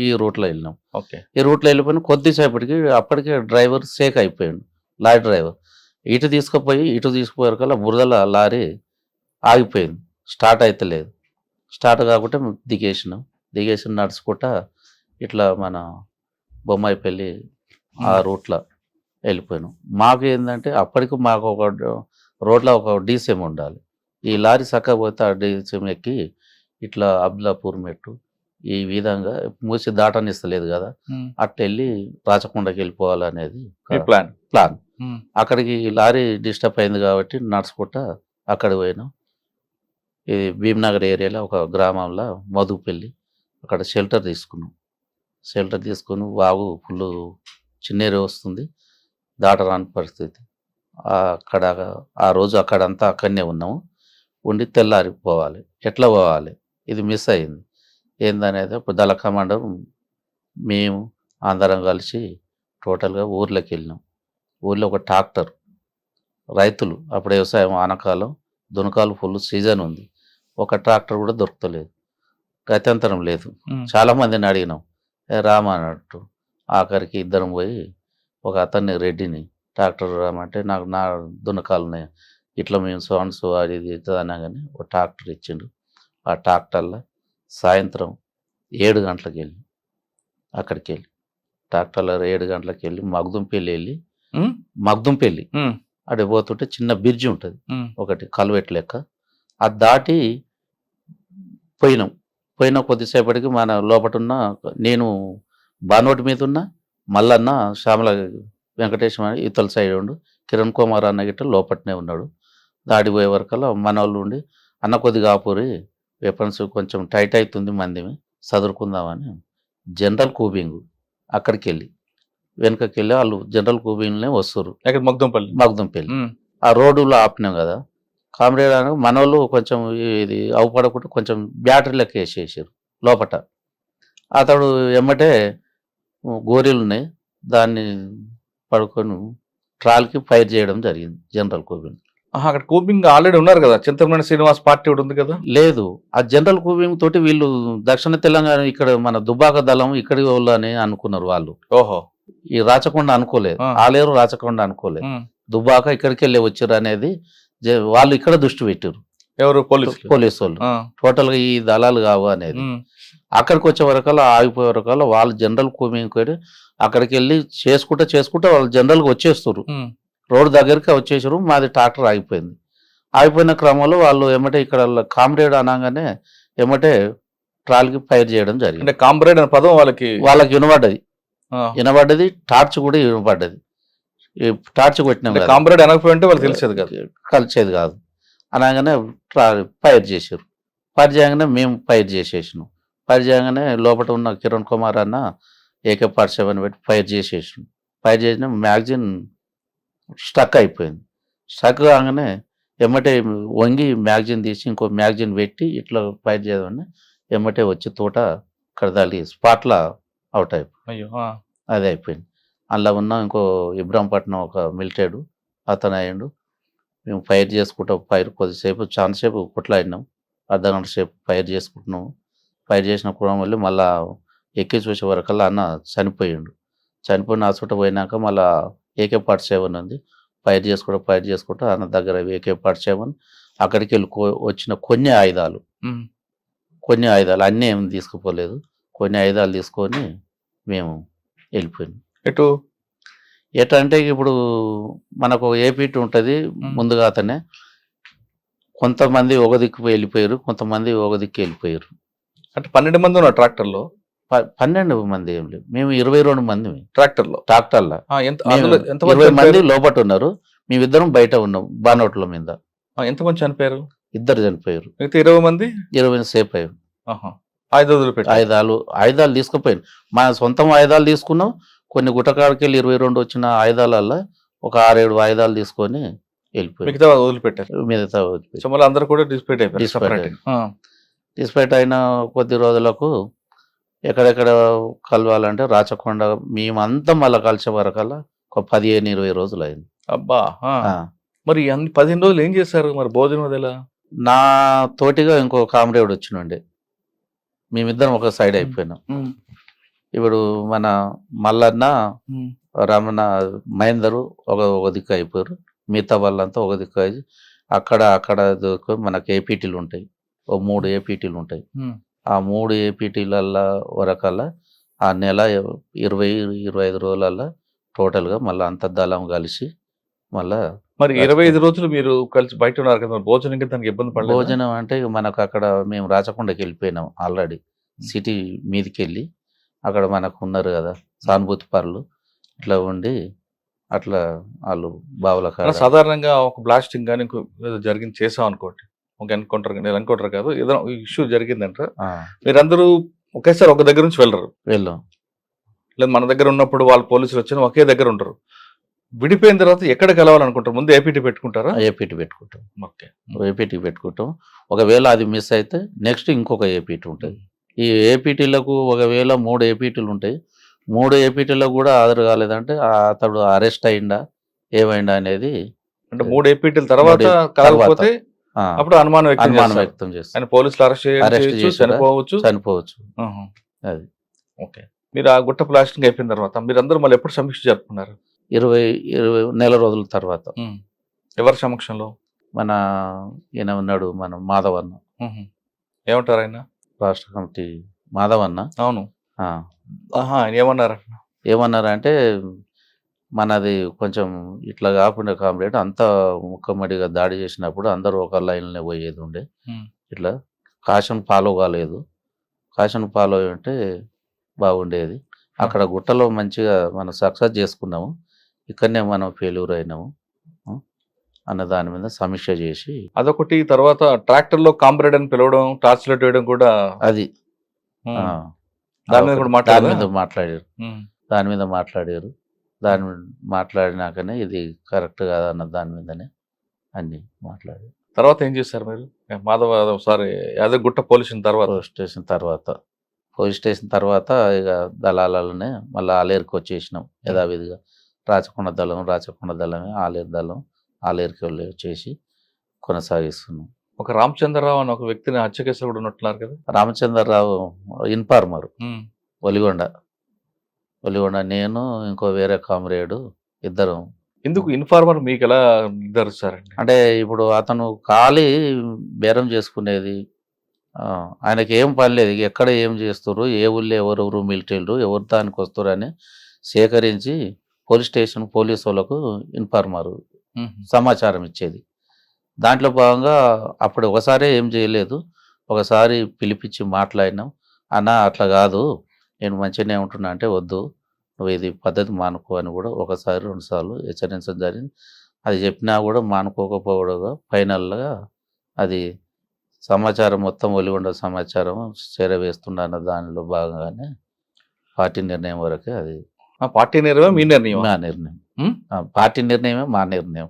ఈ రూట్లో వెళ్ళినాం. ఈ రూట్లో వెళ్ళిపోయిన కొద్దిసేపటికి అప్పటికే డ్రైవర్ సేక్ అయిపోయాడు. లారీ డ్రైవర్ ఇటు తీసుకుపోయారు కల్లా బురదల లారీ ఆగిపోయింది, స్టార్ట్ అయితే లేదు. స్టార్ట్ కాకుండా దిగేసి నడుచుకుంటా ఇట్లా మన బొమ్మాయిపల్లి ఆ రూట్లో వెళ్ళిపోయినాం. మాకు ఏంటంటే అప్పటికి మాకు ఒక రోడ్లో ఒక డీసీఎం ఉండాలి. ఈ లారీ చక్కకపోతే ఆ డీసీఎం ఎక్కి ఇట్లా అబ్దుల్లాపూర్ మెట్టు ఈ విధంగా మూసి దాటనిస్తలేదు కదా, అట్లా వెళ్ళి రాచకొండకి వెళ్ళిపోవాలనేది ప్లాన్. అక్కడికి లారీ డిస్టర్బ్ అయింది కాబట్టి నడుచుకుంటా అక్కడ పోయినాం. ఇది భీమ్నగర్ ఏరియాలో ఒక గ్రామంలో మధుపల్లి, అక్కడ షెల్టర్ తీసుకుని వాగు ఫుల్ చిన్నేరు వస్తుంది, దాటరాని పరిస్థితి. అక్కడ ఆ రోజు అక్కడంతా అక్కడనే ఉన్నాము. ఉండి తెల్లారి పోవాలి, ఎట్లా పోవాలి ఇది మిస్ అయింది. ఏందనేది ఇప్పుడు దళ కమాండర్ మేము అందరం కలిసి టోటల్గా ఊర్లోకి వెళ్ళినాం. ఊర్లో ఒక ట్రాక్టర్, రైతులు అప్పుడు వ్యవసాయం ఆనకాలం, దునకాలు ఫుల్ సీజన్ ఉంది. ఒక ట్రాక్టర్ కూడా దొరకలేదు, గత్యంతరం లేదు. చాలామందిని అడిగినాం, రామన్నట్టు ఆఖరికి ఇద్దరం పోయి ఒక అతన్ని రెడ్డిని ట్రాక్టర్ రామంటే నాకు నా దున్నకాలున్నాయి ఇట్లా మేము సోన్స్ అది ఇది అవుతుంది అన్నా కానీ ఒక ట్రాక్టర్ ఇచ్చిండు. ఆ ట్రాక్టర్లో సాయంత్రం 7 గంటలకు వెళ్ళి అక్కడికి వెళ్ళి ట్రాక్టర్లో 7 గంటలకు వెళ్ళి మగ్దుంపల్లి వెళ్ళి మగ్దుంపల్లి అక్కడ పోతుంటే చిన్న బ్రిడ్జి ఉంటుంది ఒకటి కల్వెట్ లెక్క, అది దాటి పోయిన కొద్దిసేపటికి మన లోపటున్న నేను బానోటి మీద ఉన్న మల్లన్న శ్యామల వెంకటేశ్వర అని ఇతల సైడ్ ఉండు, కిరణ్ కుమార్ అన్న గిట్ట లోపట్నే ఉన్నాడు. దాడిపోయే వరకల్లా మన వాళ్ళు ఉండి అన్న కొద్దిగా ఆపూరి వెపన్స్ కొంచెం టైట్ అవుతుంది మంది చదువుకుందామని జనరల్ కూబింగ్ అక్కడికి వెళ్ళి వెనకకి వెళ్ళి వాళ్ళు జనరల్ కూబింగ్లోనే వస్తారు మగ్దుంపల్లి ఆ రోడ్డులో ఆపినాం కదా. కామ్రేడ్ అని మన వాళ్ళు కొంచెం ఇది అవుపడకుండా కొంచెం బ్యాటరీ లెక్క వేసేసారు లోపట. అతడు ఎమ్మటే గోరీలు ఉన్నాయి దాన్ని పడుకొని ట్రాల్కి ఫైర్ చేయడం జరిగింది జనరల్ కూబింగ్. అక్కడ కూబింగ్ ఆల్రెడీ ఉన్నారు కదా, చింతమనేని శ్రీనివాస్ పార్టీ ఒకటి ఉంది కదా. లేదు, ఆ జనరల్ కూబింగ్ తోటి వీళ్ళు దక్షిణ తెలంగాణ ఇక్కడ మన దుబ్బాక దళం ఇక్కడి వాళ్ళు అని అనుకున్నారు వాళ్ళు. ఓహో, ఈ రాచకొండ అనుకోలేదు, ఆలేరు రాచకొండ అనుకోలేదు, దుబ్బాక ఇక్కడికి వెళ్ళి వచ్చారు అనేది వాళ్ళు ఇక్కడ దృష్టి పెట్టారు. ఎవరు? పోలీసు వాళ్ళు. టోటల్ గా ఈ దళాలు కావు అనేది. అక్కడికి వచ్చే వరకల్లా ఆగిపోయే వరకల్లా వాళ్ళు జనరల్ కూబింగ్ అక్కడికి వెళ్ళి చేసుకుంటే వాళ్ళు జనరల్ గా వచ్చేస్తారు, రోడ్డు దగ్గరికి వచ్చేసారు. మాది ట్రాక్టర్ ఆగిపోయింది. ఆగిపోయిన క్రమంలో వాళ్ళు ఏమంటే ఇక్కడ కామ్రేడ్ అనగానే ఏమంటే ట్రాల్కి ఫైర్ చేయడం జరిగింది. అంటే కామ్రేడ్ అనే పదం వాళ్ళకి వినబడ్డది, టార్చ్ కూడా వినబడ్డది. టార్చ్ కొట్టినాం, కామ్రేడ్ అనకపోయింటే వాళ్ళు కలిసేది కాదు అనగానే ఫైర్ చేశారు. ఫైర్ చేయగానే మేము ఫైర్ చేసేసినాం. ఫైర్ చేయగానే లోపల ఉన్న కిరణ్ కుమార్ అన్న AK-47 పెట్టి ఫైర్ చేసేసినాం. ఫైర్ చేసిన మ్యాగజిన్ స్టక్ అయిపోయింది. స్టక్ కాగానే ఎమ్మటే వంగి మ్యాగజిన్ తీసి ఇంకో మ్యాగజిన్ పెట్టి ఇట్లా ఫైర్ చేయమని ఎమ్మటే వచ్చి తోట కడదాలి స్పాట్లో అవుట్ అయిపోయింది. అదే అయిపోయింది. అందులో ఉన్న ఇంకో ఇబ్రాంపట్నం ఒక మిలిటరీ అతను అయ్యిండు. మేము ఫైర్ చేసుకుంటాం, ఫైర్ కొద్దిసేపు చాలాసేపు కొట్లాడినాం, అర్ధగంట సేపు ఫైర్ చేసుకుంటున్నాము. ఫైర్ చేసిన కూడా మళ్ళీ ఎక్కి చూసే వరకల్లా అన్న చనిపోయిన హాస్పిటల్ పోయినాక మళ్ళీ AK-47 ఉంది. ఫైర్ చేసుకుంటూ అన్న దగ్గర AK-47 అక్కడికి వెళ్ళి వచ్చిన కొన్ని ఆయుధాలు అన్నీ ఏమి తీసుకుపోలేదు, కొన్ని ఆయుధాలు తీసుకొని మేము వెళ్ళిపోయినాం. ఎటు అంటే ఇప్పుడు మనకు AP ఉంటుంది ముందుగా అతనే, కొంతమంది ఒక దిక్కు వెళ్ళిపోయారు, కొంతమంది ఒక దిక్కు వెళ్ళిపోయారు. అంటే 12 మంది ఉన్నారు ట్రాక్టర్లో. 12 మంది ఏం లేదు, మేము 22 మంది ట్రాక్టర్లో 20 మంది లోపల ఉన్నారు, మేమిద్దరం బయట ఉన్నాం బానోట్ల మీద. ఎంతమంది చనిపోయారు? 2 చనిపోయారు. 20 మంది 20 సేఫ్ అయ్యారు. ఆయుధాలు తీసుకుపోయాను, మన సొంతం ఆయుధాలు తీసుకున్నాం. కొన్ని గుట్టకాడికి వెళ్ళి 22 వచ్చిన ఆయుధాలల్లో ఒక 6-7 ఆయుధాలు తీసుకొని వెళ్ళిపోయారు. మిగతా వదిలిపెట్టారు. అందరూ కూడా డిస్పైట్ అయిన కొద్ది రోజులకు ఎక్కడెక్కడ కలవాలంటే రాచకొండ మేమంతా మళ్ళీ కలిసే వరకల్లా ఒక 15-20 రోజులు అయింది. అబ్బా, మరి 15 రోజులు ఏం చేశారు? మరి భోజనం అదేలా? నా తోటిగా ఇంకో కామ్రేడ్ వచ్చినండి, మేమిద్దరం ఒక సైడ్ అయిపోయినాం. ఇప్పుడు మన మల్లన్న రమణ మహేందరు ఒక దిక్కు అయిపోయారు, మిగతా వాళ్ళంతా ఒక దిక్కు అయ్యి అక్కడ మనకు APTలు ఉంటాయి, 3 APTలు ఉంటాయి. ఆ 3 APTల వరకల్లా ఆ నెల 20-25 రోజులల్లా టోటల్గా మళ్ళీ అంత దళం కలిసి మళ్ళా. మరి 25 రోజులు మీరు కలిసి బయట ఉన్నారు కదా, భోజనం దానికి ఇబ్బంది పడలేదు? భోజనం అంటే మనకు అక్కడ మేము రాచకొండకి వెళ్ళిపోయినాం ఆల్రెడీ, సిటీ మీదకి వెళ్ళి అక్కడ మనకు ఉన్నారు కదా సానుభూతి పరులు, ఇట్లా ఉండి అట్లా వాళ్ళు బావుల సాధారణంగా ఒక బ్లాస్టింగ్ కానీ ఏదో జరిగింది చేసాం అనుకోండి, అనుకుంటారు కాదు, ఏదో ఇష్యూ జరిగిందంట, మీరందరూ ఒకేసారి ఒక దగ్గర నుంచి వెళ్ళాం. లేదు, మన దగ్గర ఉన్నప్పుడు వాళ్ళు పోలీసులు వచ్చిన ఒకే దగ్గర ఉంటారు, విడిపోయిన తర్వాత ఎక్కడ కలవాలనుకుంటారు? ముందు APT పెట్టుకుంటారా? APT పెట్టుకుంటాం. ఓకే, APT పెట్టుకుంటాం. ఒకవేళ అది మిస్ అయితే నెక్స్ట్ ఇంకొక APT ఉంటుంది. ఈ APTలకు ఒకవేళ 3 APTలు ఉంటాయి, 3 APTలకు కూడా హాజరు కాలేదంటే అతడు అరెస్ట్ అయిందా ఏమైందా అనేది. అంటే 3 APTల తర్వాత కలవకపోతే అప్పుడు అనుమానం వ్యక్తం చేస్తారు. పోలీసులు అరెస్ట్ చేయవచ్చు, చనిపోవచ్చు. అది ఓకే. మీరు ఆ గుట్ట ప్లాస్టింగ్ అయిపోయిన తర్వాత మీరందరూ మళ్ళీ ఎప్పుడు సమీక్ష జరుపుకున్నారు? 20 నెల రోజుల తర్వాత. ఎవరి సమక్షంలో? మన ఈయన ఉన్నాడు, మన మాధవన్న. ఏమంటారు ఆయన? రాష్ట్ర కమిటీ మాధవన్న. అవును. ఆ, ఆయన ఏమన్నారు? ఏమన్నారంటే మనది కొంచెం ఇట్లా కాకుండా కామ్రేడ్ అంతా ముక్కమడిగా దాడి చేసినప్పుడు అందరూ ఒక లైన్లోనే పోయేది ఉండే. ఇట్లా కాషన్ ఫాలో కాలేదు. కాషన్ ఫాలో అయి ఉంటే బాగుండేది. అక్కడ గుట్టలో మంచిగా మనం సక్సెస్ చేసుకున్నాము, ఇక్కడనే మనం ఫెయిల్యూర్ అయినాము అన్న దాని మీద సమీక్ష చేసి అదొకటి. తర్వాత ట్రాక్టర్లో కామ్రేడ్ అని పిలవడం, టార్చ్ లైట్ వేయడం కూడా అది దాని మీద కూడా మాట్లాడారు. దాని మీద మాట్లాడారు. దాని మాట్లాడినాకనే ఇది కరెక్ట్ కాదన్న దాని మీదనే అన్ని మాట్లాడారు. తర్వాత ఏం చేశారు మీరు? Madhava sorry Yadagirigutta police station తర్వాత ఇక దళాలనే మళ్ళీ ఆలేరుకి వచ్చేసినాం యథావిధిగా. రాచకొండ దళమే ఆలేరు దళం, ఆలేరుకి వచ్చేసి కొనసాగిస్తున్నాం. ఒక రామచంద్రరావు అని ఒక వ్యక్తిని హత్య కేసులో కూడా ఉన్నట్టున్నారు కదా? రామచంద్రరావు ఇన్ఫార్మర్, ఒలిగొండ. నేను ఇంకో వేరే కామ్రేడు ఇద్దరం. ఎందుకు ఇన్ఫార్మర్ మీకు ఎలా నిర్ధారిస్తారండి? అంటే ఇప్పుడు అతను ఖాళీ బేరం చేసుకునేది, ఆయనకి ఏం పని లేదు, ఎక్కడ ఏం చేస్తారు, ఏ ఊళ్ళో ఎవరెవరు మిలిటరీలు ఎవరు దానికి వస్తారు అని సేకరించి పోలీస్ స్టేషన్ పోలీసు వాళ్ళకు ఇన్ఫార్మర్ సమాచారం ఇచ్చేది. దాంట్లో భాగంగా అప్పుడు ఒకసారి ఏం చేయలేదు, ఒకసారి పిలిపించి మాట్లాడినాం. అన్న అట్లా కాదు, నేను మంచిగానే ఉంటున్నా అంటే వద్దు, నువ్వు ఇది పద్ధతి మానుకో అని కూడా ఒకసారి 2 సార్లు హెచ్చరించడం జరిగింది. అది చెప్పినా కూడా మానుకోకపోవడంగా ఫైనల్గా అది సమాచారం మొత్తం ఒలిగొండ సమాచారం చేరవేస్తున్నా అన్న దానిలో భాగంగానే పార్టీ నిర్ణయం వరకే. అది పార్టీ నిర్ణయం మీ నిర్ణయం? మా నిర్ణయం. పార్టీ నిర్ణయమే మా నిర్ణయం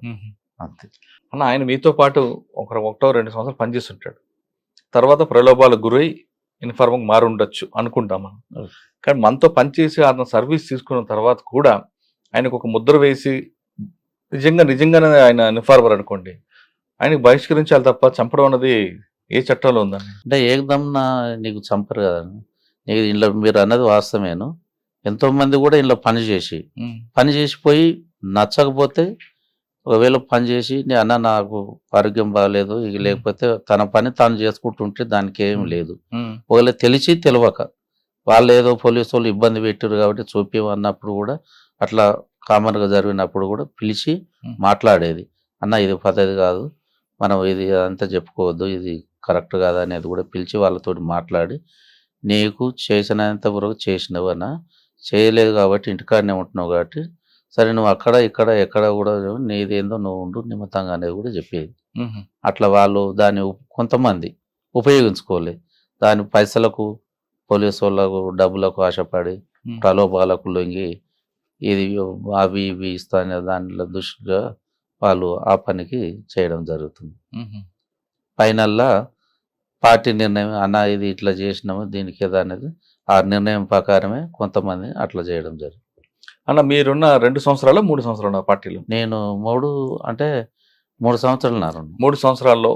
అంతే. అన్న ఆయన మీతో పాటు 1-2 సంవత్సరాలు పనిచేస్తుంటాడు, తర్వాత ప్రలోభాలకు గురై ఇన్ఫార్మర్ మారి ఉండొచ్చు అనుకుంటాం మనం. కానీ మనతో పనిచేసి ఆయన సర్వీస్ తీసుకున్న తర్వాత కూడా ఆయనకు ఒక ముద్ర వేసి నిజంగానే ఆయన ఇన్ఫార్మర్ అనుకోండి, ఆయనకు బహిష్కరించాలి తప్ప చంపడం అన్నది ఏ చట్టంలో ఉందండి? అంటే ఏకదమ్నా నీకు చంపరు కదా. నీకు ఇంట్లో మీరు అన్నది వాస్తవేను. ఎంతోమంది కూడా ఇంట్లో పని చేసిపోయి నచ్చకపోతే ఒకవేళ పని చేసి అన్న నాకు ఆరోగ్యం బాగలేదు ఇక లేకపోతే తన పని తాను చేసుకుంటుంటే దానికి ఏం లేదు. ఒకవేళ తెలిసి తెలియక వాళ్ళు ఏదో పోలీసు వాళ్ళు ఇబ్బంది పెట్టారు కాబట్టి చూపిమన్నప్పుడు కూడా అట్లా కామన్గా జరిగినప్పుడు కూడా పిలిచి మాట్లాడేది. అన్న ఇది పద్ధతి కాదు, మనం ఇది అంతా చెప్పుకోవద్దు, ఇది కరెక్ట్ కాదు అనేది కూడా పిలిచి వాళ్ళతో మాట్లాడి, నీకు చేసినంత వరకు చేసినవు అన్న, చేయలేదు కాబట్టి ఇంటికాడనే ఉంటున్నావు కాబట్టి సరే నువ్వు అక్కడ ఇక్కడ ఎక్కడ కూడా నీదేందో నువ్వు ఉండు నిమిత్తంగా అనేది కూడా చెప్పేది. అట్లా వాళ్ళు దాన్ని కొంతమంది ఉపయోగించుకోలే, దాని పైసలకు పోలీసు వాళ్ళకు డబ్బులకు ఆశపడి ప్రలోభాలకు లొంగి ఇది అవి ఇవి ఇస్తానే దానిలో దృష్టిగా వాళ్ళు ఆ పనికి చేయడం జరుగుతుంది. ఫైనల్లా పార్టీ నిర్ణయం అన్న ఇది ఇట్లా చేసినాము దీనికి ఏదో అనేది ఆ నిర్ణయం ప్రకారమే కొంతమంది అట్లా చేయడం జరుగుతుంది. అన్న మీరున్న 2 సంవత్సరాలు 3 సంవత్సరాలు పార్టీలో? నేను 3 సంవత్సరాలు. 3 సంవత్సరాల్లో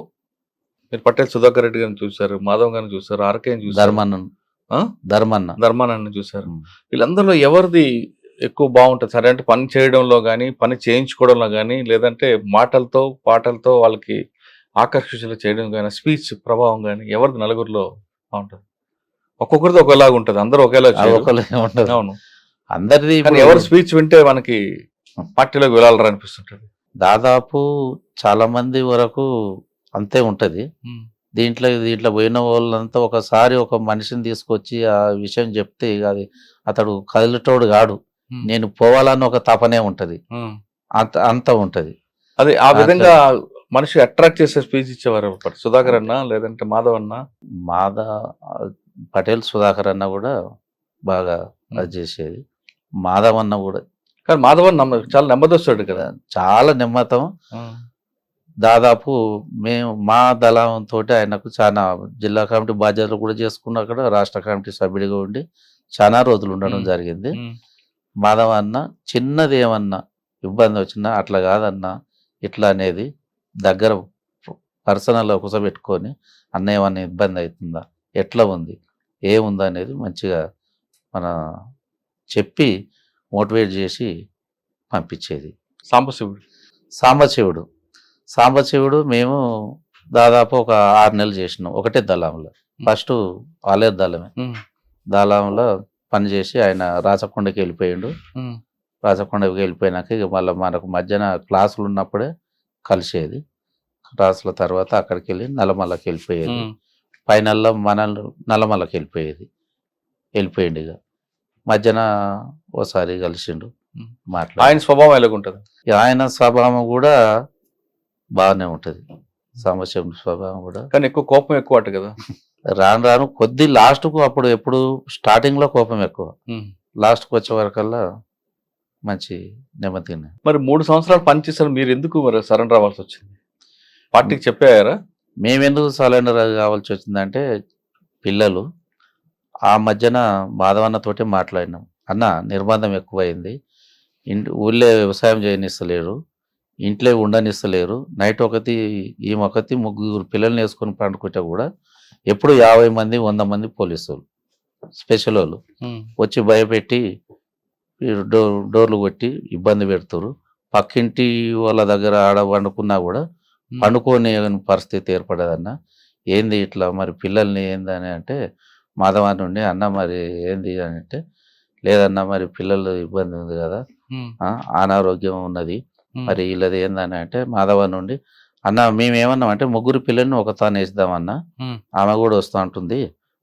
మీరు పటేల్ సుధాకర్ రెడ్డి గారిని చూశారు, మాధవ్ గారిని చూశారు, ఆర్కేని చూశారు, ధర్మాన్ని చూశారు. వీళ్ళందరిలో ఎవరిది ఎక్కువ బాగుంటుంది సరే అంటే పని చేయడంలో కానీ పని చేయించుకోవడంలో కానీ లేదంటే మాటలతో పాటలతో వాళ్ళకి ఆకర్షించేలా చేయడం కానీ స్పీచ్ ప్రభావం కానీ ఎవరిది నలుగురిలో బాగుంటుంది? ఒక్కొక్కరిది ఒకలాగా ఉంటుంది, అందరూ ఒకేలా ఉంటుంది. అవును, అందరిది. ఎవరు స్పీచ్ వింటే మనకి పార్టీలోకి వెళ్ళాలరా అనిపిస్తుంటది. దాదాపు చాలా మంది వరకు అంతే ఉంటది. దీంట్లో పోయిన వాళ్ళంతా ఒకసారి ఒక మనిషిని తీసుకొచ్చి ఆ విషయం చెప్తే అది అతడు కదిలేటోడు కాడు, నేను పోవాలని ఒక తపనే ఉంటది, అంత ఉంటది. అది ఆ విధంగా మనిషి అట్రాక్ట్ చేసే స్పీచ్ ఇచ్చేవారు సుధాకర్ అన్న లేదంటే మాధవ్ అన్న? పటేల్ సుధాకర్ అన్న కూడా బాగా అది చేసేది, మాధవ్ అన్న కూడా. కానీ మాధవ్ అన్న చాలా నెమ్మదొస్తాడు కదా. చాలా నెమ్మతం. దాదాపు మేము మా దళంతో ఆయనకు చాలా జిల్లా కమిటీ బాధ్యతలు కూడా చేసుకున్న, అక్కడ రాష్ట్ర కమిటీ సభ్యుడిగా ఉండి చాలా రోజులు ఉండడం జరిగింది. మాధవ్ అన్న చిన్నది ఏమన్నా ఇబ్బంది వచ్చినా అట్లా కాదన్నా ఇట్లా అనేది దగ్గర పర్సనల్గా కూర్చోబెట్టుకొని అన్న ఏమన్నా ఇబ్బంది అవుతుందా, ఎట్లా ఉంది, ఏముందా అనేది మంచిగా మన చెప్పి మోటివేట్ చేసి పంపించేది. సాంబశివుడు. సాంబశివుడు సాంబశివుడు మేము దాదాపు ఒక 6 నెలలు చేసినాం ఒకటే దళంలో. ఫస్ట్ వాళ్ళే దళమే. దళంలో పనిచేసి ఆయన రాచకొండకి వెళ్ళిపోయిండు. రాచకొండకి వెళ్ళిపోయినాక ఇక మళ్ళీ మనకు మధ్యాహ్న క్లాసులు ఉన్నప్పుడే కలిసేది. క్లాసుల తర్వాత అక్కడికి వెళ్ళి నల్లమల్లకి వెళ్ళిపోయేది. ఫైనల్లో నల్లమల్లకి వెళ్ళిపోయిండు. ఇక మధ్యాహ్న ఓసారి కలిసిండు, మాట్లాడు. ఆయన స్వభావం ఎలాగుంటది? ఆయన స్వభావం కూడా బాగానే ఉంటది. సాంబశివుని స్వభావం కూడా, కానీ ఎక్కువ కోపం ఎక్కువ అట కదా. రాను రాను కొద్ది లాస్ట్కు అప్పుడు ఎప్పుడు స్టార్టింగ్ లో కోపం ఎక్కువ, లాస్ట్కి వచ్చే వరకల్లా మంచి నెమ్మది. మరి 3 సంవత్సరాలు పనిచేసారు, మీరు ఎందుకు మరి సరెండర్ అవ్వాల్సి వచ్చింది? పార్టీకి చెప్పారా? మేమెందుకు సరెండర్ కావాల్సి వచ్చిందంటే పిల్లలు ఆ మధ్యన మాధవన్నతోటి మాట్లాడినాం. అన్న నిర్బంధం ఎక్కువైంది, ఊళ్ళో వ్యవసాయం చేయనిస్తలేరు, ఇంట్లో ఉండనిస్తలేరు. నైట్ ఒకటి ఈమె 3 పిల్లల్ని వేసుకొని పండుకుంటే కూడా ఎప్పుడు 50 మంది 100 మంది పోలీసులు స్పెషల్ వాళ్ళు వచ్చి భయపెట్టి డోర్లు కొట్టి ఇబ్బంది పెడుతురు. పక్కింటి వాళ్ళ దగ్గర ఆడ వండుకున్నా కూడా పండుకోని పరిస్థితి ఏర్పడదన్న. ఏంది ఇట్లా మరి పిల్లల్ని ఏందని అంటే మాధవాన్ని నుండి అన్న మరి ఏంది అని అంటే, లేదన్న మరి పిల్లలు ఇబ్బంది ఉంది కదా, అనారోగ్యం ఉన్నది, మరి వీళ్ళది ఏందని అంటే మాధవ నుండి అన్న మేమేమన్నామంటే 3 పిల్లల్ని ఒక తాను వేద్దామన్నా, ఆమె కూడా వస్తూ ఉంటుంది,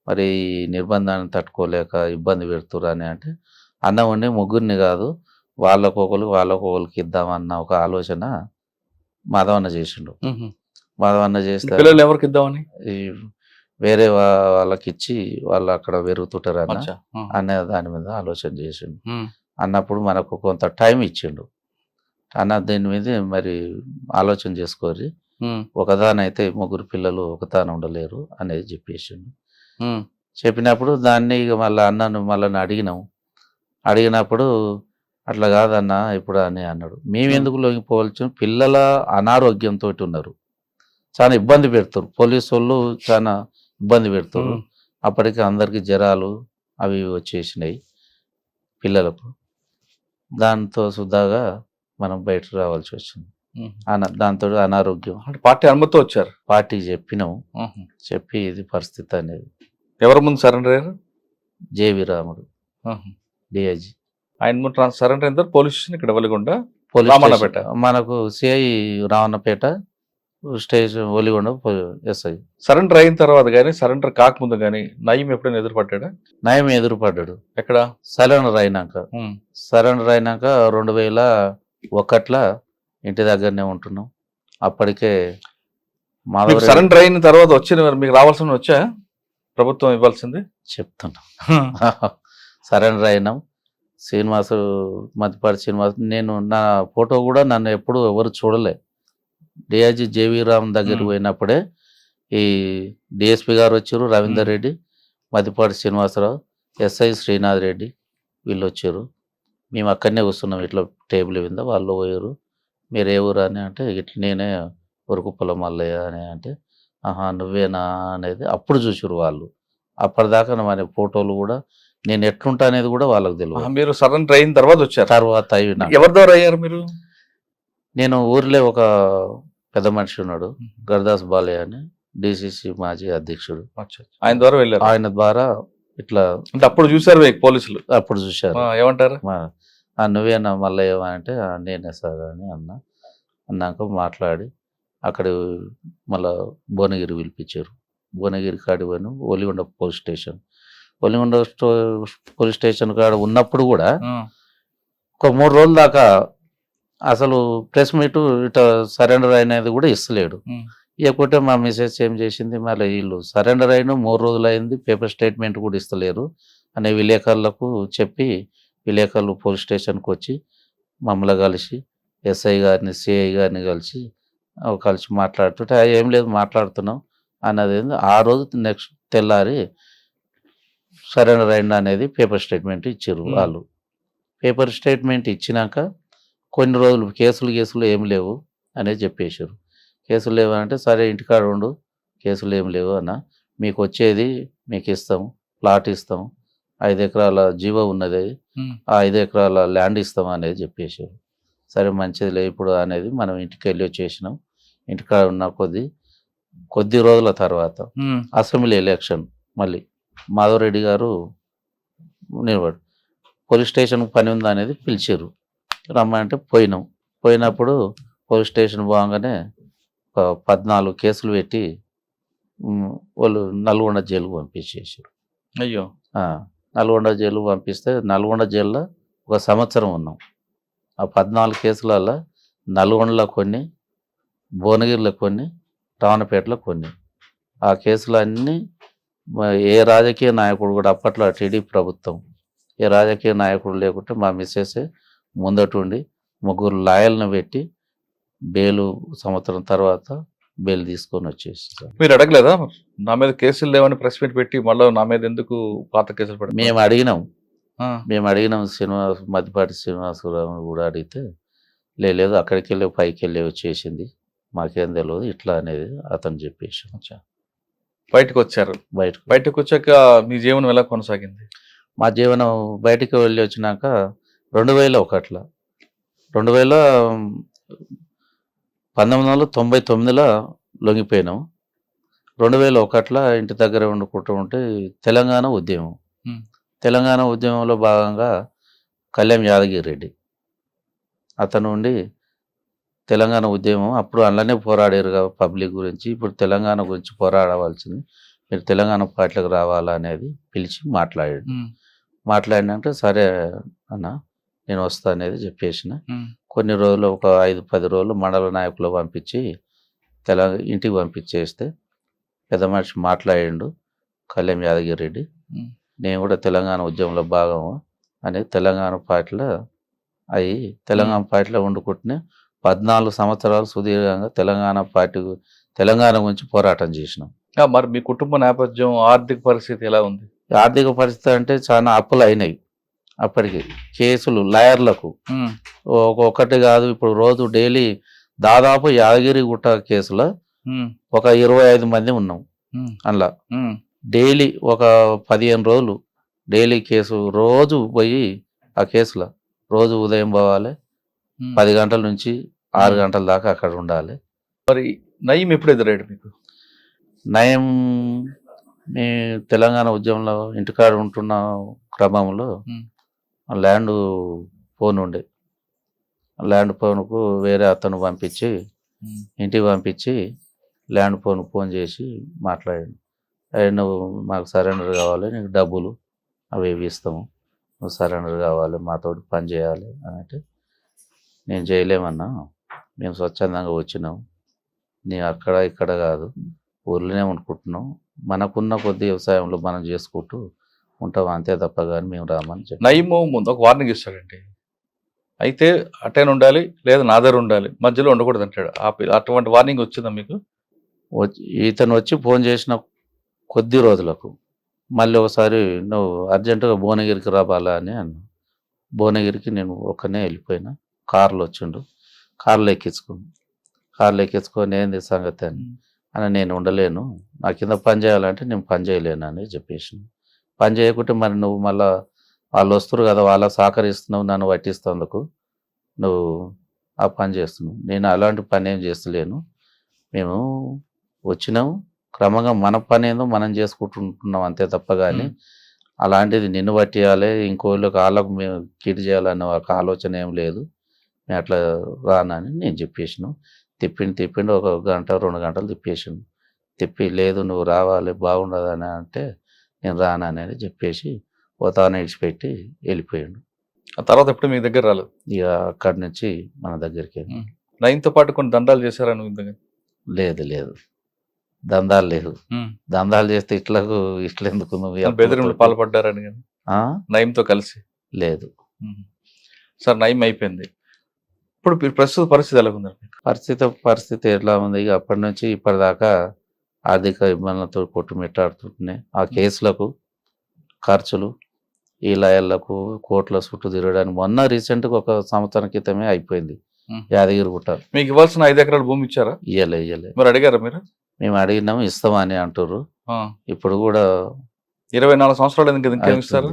మరి నిర్బంధాన్ని తట్టుకోలేక ఇబ్బంది పెడుతురు అని అంటే, అన్న ఉండి 3 కాదు వాళ్ళకొకరికి ఇద్దామన్న ఒక ఆలోచన మాధవన్న చేసిండు. మాధవన్న చేస్తే పిల్లలు ఎవరికి ఇద్దామని వేరే వాళ్ళకి ఇచ్చి వాళ్ళు అక్కడ పెరుగుతుంటారు అనే దాని మీద ఆలోచన చేసిండు. అన్నప్పుడు మనకు కొంత టైం ఇచ్చిండు. అన్న దీని మీద మరి ఆలోచన చేసుకోరి, ఒకదానైతే 3 పిల్లలు ఒకదాని ఉండలేరు అనేది చెప్పేసిండు. చెప్పినప్పుడు దాన్ని ఇక మళ్ళీ అన్నను అడిగినప్పుడు అట్లా కాదన్న ఇప్పుడు అని అన్నాడు. మేమెందుకు లొంగిపోవాల్సిన, పిల్లల అనారోగ్యంతో ఉన్నారు, చాలా ఇబ్బంది పెడుతారు, పోలీసు వాళ్ళు చాలా ఇబ్బంది పెడుతారు. అప్పటికి అందరికి జ్వరాలు అవి వచ్చేసినాయి పిల్లలకు. దాంతో సుద్దాగా మనం బయట రావాల్సి వచ్చింది. దాంతో అనారోగ్యం. పార్టీ అనుమతితో వచ్చారు? పార్టీ చెప్పినాం, చెప్పి ఇది పరిస్థితి అనేది. ఎవరి ముందు సరెండర్ అయ్యారు? జేవి రాముడు డిఐజీ. ఆయన సరెండర్ అయిన తర్వాత పోలీస్ స్టేషన్ ఇక్కడ వెలిగొండ, రామన్నపేట, మనకు CI Ramannapet station Oligonda SI. Surrender అయిన తర్వాత కానీ సరెండర్ కాకముందు కానీ నయం ఎప్పుడైనా ఎదురుపడ్డా? నయం ఎదురుపడ్డాడు. ఎక్కడ? సరెండర్ అయినాక 2001లో ఇంటి దగ్గరనే ఉంటున్నాం. అప్పటికే సరెండర్ అయిన తర్వాత వచ్చిన మీకు రావాల్సిన వచ్చా ప్రభుత్వం ఇవ్వాల్సింది చెప్తున్నా. సరెండర్ అయినాం. శ్రీనివాసు మధ్యపాటి శ్రీనివాసు, నేను నా ఫోటో కూడా నన్ను ఎప్పుడు ఎవరు చూడలే. డిఐజీ జేవి రామ్ దగ్గరికి పోయినప్పుడే ఈ డిఎస్పి గారు వచ్చారు, రవీందర్ రెడ్డి, మధ్యపాటి శ్రీనివాసరావు, ఎస్ఐ శ్రీనాథ్ రెడ్డి, వీళ్ళు వచ్చారు. మేము అక్కడనే కూర్చున్నాం ఇట్లా టేబుల్ మీద. వాళ్ళు పోయారు, మీరు ఏ ఊరు అని అంటే ఇట్లా నేనే ఉరుకుప్పల మల్లయ్య అని అంటే, ఆహా నువ్వేనా అనేది అప్పుడు చూసారు వాళ్ళు. అప్పటిదాకా మన ఫోటోలు కూడా నేను ఎట్లుంటా అనేది కూడా వాళ్ళకి తెలియదు. మీరు సరెండర్ అయిన తర్వాత వచ్చారు? తర్వాత అయినా. ఎవరి ద్వారా అయ్యారు మీరు? నేను ఊర్లో ఒక పెద్ద మనిషి ఉన్నాడు, గర్దాస్ బాలయ్య అని, డిసిసి మాజీ అధ్యక్షుడు, ఆయన ద్వారా వెళ్ళారు. ఆయన ద్వారా ఇట్లా అంటే అప్పుడు చూసారు పోలీసులు? అప్పుడు చూశారు. ఏమంటారు? నువ్వేనా మల్లయ్య అంటే నేనే సార్ అని అన్నాక మాట్లాడి అక్కడ మళ్ళా భువనగిరి పిలిపించారు. భువనగిరి కాడి పోయిన Valigonda police station. Valigonda police station కాడ ఉన్నప్పుడు కూడా ఒక 3 రోజుల దాకా అసలు ప్రెస్ మీట్ ఇట్లా సరెండర్ అయినది కూడా ఇస్తలేడు. ఇకపోతే మా మిసెస్ ఏం చేసింది, మళ్ళీ వీళ్ళు సరెండర్ అయిన 3 రోజులు అయింది, పేపర్ స్టేట్మెంట్ కూడా ఇస్తలేరు అనే విలేకరులకు చెప్పి, విలేకరులు పోలీస్ స్టేషన్కి వచ్చి మమ్మల్ని కలిసి ఎస్ఐ గారిని సిఐ గారిని కలిసి మాట్లాడుతుంటే ఏం లేదు మాట్లాడుతున్నాం అన్నది. ఆ రోజు నెక్స్ట్ తెల్లారి సరెండర్ అయిన అనేది పేపర్ స్టేట్మెంట్ ఇచ్చారు వాళ్ళు. పేపర్ స్టేట్మెంట్ ఇచ్చినాక కొన్ని రోజులు కేసులు ఏం లేవు అనేది చెప్పేశారు. కేసులు లేవనంటే సరే ఇంటికాడ ఉండు, కేసులు ఏం లేవు అన్న, మీకు వచ్చేది మీకు ఇస్తాము, ప్లాట్ ఇస్తాము 5 ఎకరాల జీవో ఉన్నది, ఆ 5 ఎకరాల ల్యాండ్ ఇస్తాం అనేది చెప్పేసారు. సరే మంచిదిలే ఇప్పుడు అనేది మనం ఇంటికి వెళ్ళి వచ్చేసినాం. ఇంటికాడ ఉన్న కొద్ది రోజుల తర్వాత అసెంబ్లీ ఎలక్షన్ మళ్ళీ మాధవరెడ్డి గారు నిలబడు పోలీస్ స్టేషన్ పని ఉందా అనేది పిలిచారు. రమ్మంటే పోయినాం. పోయినప్పుడు పోలీస్ స్టేషన్ పోగానే 14 కేసులు పెట్టి వాళ్ళు నల్గొండ జైలుకు పంపించేసారు. అయ్యో! నల్గొండ జైలుకు పంపిస్తే నల్గొండ జైల్లో 1 సంవత్సరం ఉన్నాం. ఆ 14 కేసులలో నల్గొండలో కొన్ని, భువనగిరిలో కొన్ని, రావణపేటలో కొన్ని. ఆ కేసులన్నీ ఏ రాజకీయ నాయకుడు కూడా అప్పట్లో టీడీపీ ప్రభుత్వం ఏ రాజకీయ నాయకుడు లేకుంటే మా మిస్సెస్ ముందటుండి 3 లాయర్లను పెట్టి బెయిల్ సంవత్సరం తర్వాత బెయిల్ తీసుకొని వచ్చేసి. మీరు అడగలేదా నా మీద కేసులు లేవని ప్రెస్ మీట్ పెట్టి మళ్ళీ నా మీద ఎందుకు పాత కేసులు పెట్టి? మేము అడిగినాం మద్దిపాటి శ్రీనివాసరావు కూడా అడిగితే లేదు అక్కడికి వెళ్ళి పైకి వెళ్ళి వచ్చేసింది, మాకేం తెలియదు ఇట్లా అనేది అతను చెప్పేసి. బయటకు వచ్చారు. బయటకు వచ్చాక మీ జీవనం ఎలా కొనసాగింది? మా జీవనం బయటికి వెళ్ళి వచ్చినాక 2001లో 1999లో లొంగిపోయినాం. 2001లో ఇంటి దగ్గర వండుకుంటూ ఉంటే తెలంగాణ ఉద్యమంలో భాగంగా కళ్యాణ్ యాదగిరి రెడ్డి అతను ఉండి తెలంగాణ ఉద్యమం అప్పుడు అందులోనే పోరాడారు పబ్లిక్ గురించి, ఇప్పుడు తెలంగాణ గురించి పోరాడవలసింది, మీరు తెలంగాణ పార్టీలకు రావాలా అనేది పిలిచి మాట్లాడినాక సరే అన్న నేను వస్తా అనేది చెప్పేసిన. కొన్ని రోజులు ఒక 5-10 రోజులు మండల నాయకులు పంపించి ఇంటికి పంపించేస్తే పెద్ద మనిషి మాట్లాడిండు కళ్యాణ్ యాదగిరి రెడ్డి, నేను కూడా తెలంగాణ ఉద్యమంలో భాగం అని తెలంగాణ పార్టీలో వండుకుంటున్నా 14 సంవత్సరాలు సుదీర్ఘంగా తెలంగాణ గురించి పోరాటం చేసినాం. మరి మీ కుటుంబ నేపథ్యం, ఆర్థిక పరిస్థితి ఎలా ఉంది? ఆర్థిక పరిస్థితి అంటే చాలా అప్పులు అయినాయి అప్పటికి. కేసులు లాయర్లకు ఒకటి కాదు, ఇప్పుడు రోజు డైలీ దాదాపు యాదగిరిగుట్ట కేసులో ఒక 25 మంది ఉన్నాం. అందులో డైలీ ఒక 15 రోజులు డైలీ కేసు, రోజు పోయి ఆ కేసులో రోజు ఉదయం పోవాలి, 10 గంటల నుంచి 6 గంటల దాకా అక్కడ ఉండాలి. మరి నయం ఎప్పుడు ఎదురాడు మీకు? నయం మీ తెలంగాణ ఉద్యమంలో ఇంటికాడ ఉంటున్న క్రమంలో ల్యాండ్ ఫోన్కు వేరే అతను పంపించి ఇంటికి పంపించి ల్యాండ్ ఫోన్ చేసి మాట్లాడాడు. నువ్వు మాకు సరెండర్ కావాలి, నీకు డబ్బులు అవి ఇస్తాము, నువ్వు సరెండర్ కావాలి, మాతోటి పని చేయాలి అని అంటే నేను చేయలేమన్నా, మేము స్వచ్ఛందంగా వచ్చినాం, నీ అక్కడ ఇక్కడ కాదు ఊర్లోనే అనుకుంటున్నాం, మనకున్న కొద్ది వ్యవసాయంలో మనం చేసుకుంటూ ఉంటాం అంతే తప్ప కానీ మేము రామని చెప్పి. నయము ముందు ఒక వార్నింగ్ ఇస్తాడండి, అయితే అటైన్ ఉండాలి లేదా నా దగ్గర ఉండాలి, మధ్యలో ఉండకూడదు అంటాడు. అటువంటి వార్నింగ్ వచ్చిందా మీకు? ఇతను వచ్చి ఫోన్ చేసిన కొద్ది రోజులకు మళ్ళీ ఒకసారి నువ్వు అర్జెంటుగా భువనగిరికి రావాలా అని అన్నా. భువనగిరికి నేను ఒక్కనే వెళ్ళిపోయినా, కార్లో వచ్చిండు, కార్లో ఎక్కించుకొని ఏంది సంగతి అని నేను ఉండలేను, నా కింద పని చేయాలంటే నేను పని చేయలేను అని చెప్పేసి. పని చేయకుంటే మరి నువ్వు మళ్ళీ వాళ్ళు వస్తారు కదా, వాళ్ళకి సహకరిస్తున్నావు, నన్ను పట్టిస్తేందుకు నువ్వు ఆ పని చేస్తున్నావు, నేను అలాంటి పని ఏం చేస్తలేను, మేము వచ్చినాము క్రమంగా మన పని ఏందో మనం చేసుకుంటుంటున్నాం అంతే తప్ప కానీ అలాంటిది నిన్ను పట్టియాలి వాళ్ళకు మేము కీడు చేయాలన్న ఒక ఆలోచన ఏం లేదు, నేను అట్లా రానని నేను చెప్పేసాను. తిప్పిండు 1 గంట 2 గంటలు తిప్పి లేదు నువ్వు రావాలి బాగుండదని అంటే నేను రానని చెప్పేసి పోతాను ఇడిచిపెట్టి వెళ్ళిపోయాడు. ఆ తర్వాత ఎప్పుడు మీ దగ్గర రాలేదు? ఇక అక్కడి నుంచి మన దగ్గరికి. నయంతో పాటు కొన్ని దందాలు చేశారా నువ్వు దగ్గర? లేదు దందాలు లేదు. దందాలు చేస్తే ఇట్లా ఎందుకు నువ్వు బెదిరింపులు పాల్పడ్డారని నయంతో కలిసి? లేదు సార్, నయం అయిపోయింది. ఇప్పుడు ప్రస్తుత పరిస్థితి ఎలా ఉంది? పరిస్థితి ఎట్లా ఉంది? ఇక అప్పటి నుంచి ఇప్పటిదాకా ఆర్థిక ఇబ్బందులతో కొట్టుమిట్టాడుతుంటున్నాయి. ఆ కేసులకు ఖర్చులు, ఈ లాయర్లకు కోర్టుల చుట్టూ తిరగడానికి మొన్న రీసెంట్గా 1 సంవత్సరం క్రితమే అయిపోయింది యాదగిరిగుట్ట. మీకు ఇవ్వాల్సిన 5 ఎకరాల భూమి ఇచ్చారా? ఇయ్యలే. మరి అడిగారా మీరు? మేము అడిగినాము, ఇస్తామని అంటారు. ఇప్పుడు కూడా 24 సంవత్సరాలు ఎందుకు ఇస్తారు?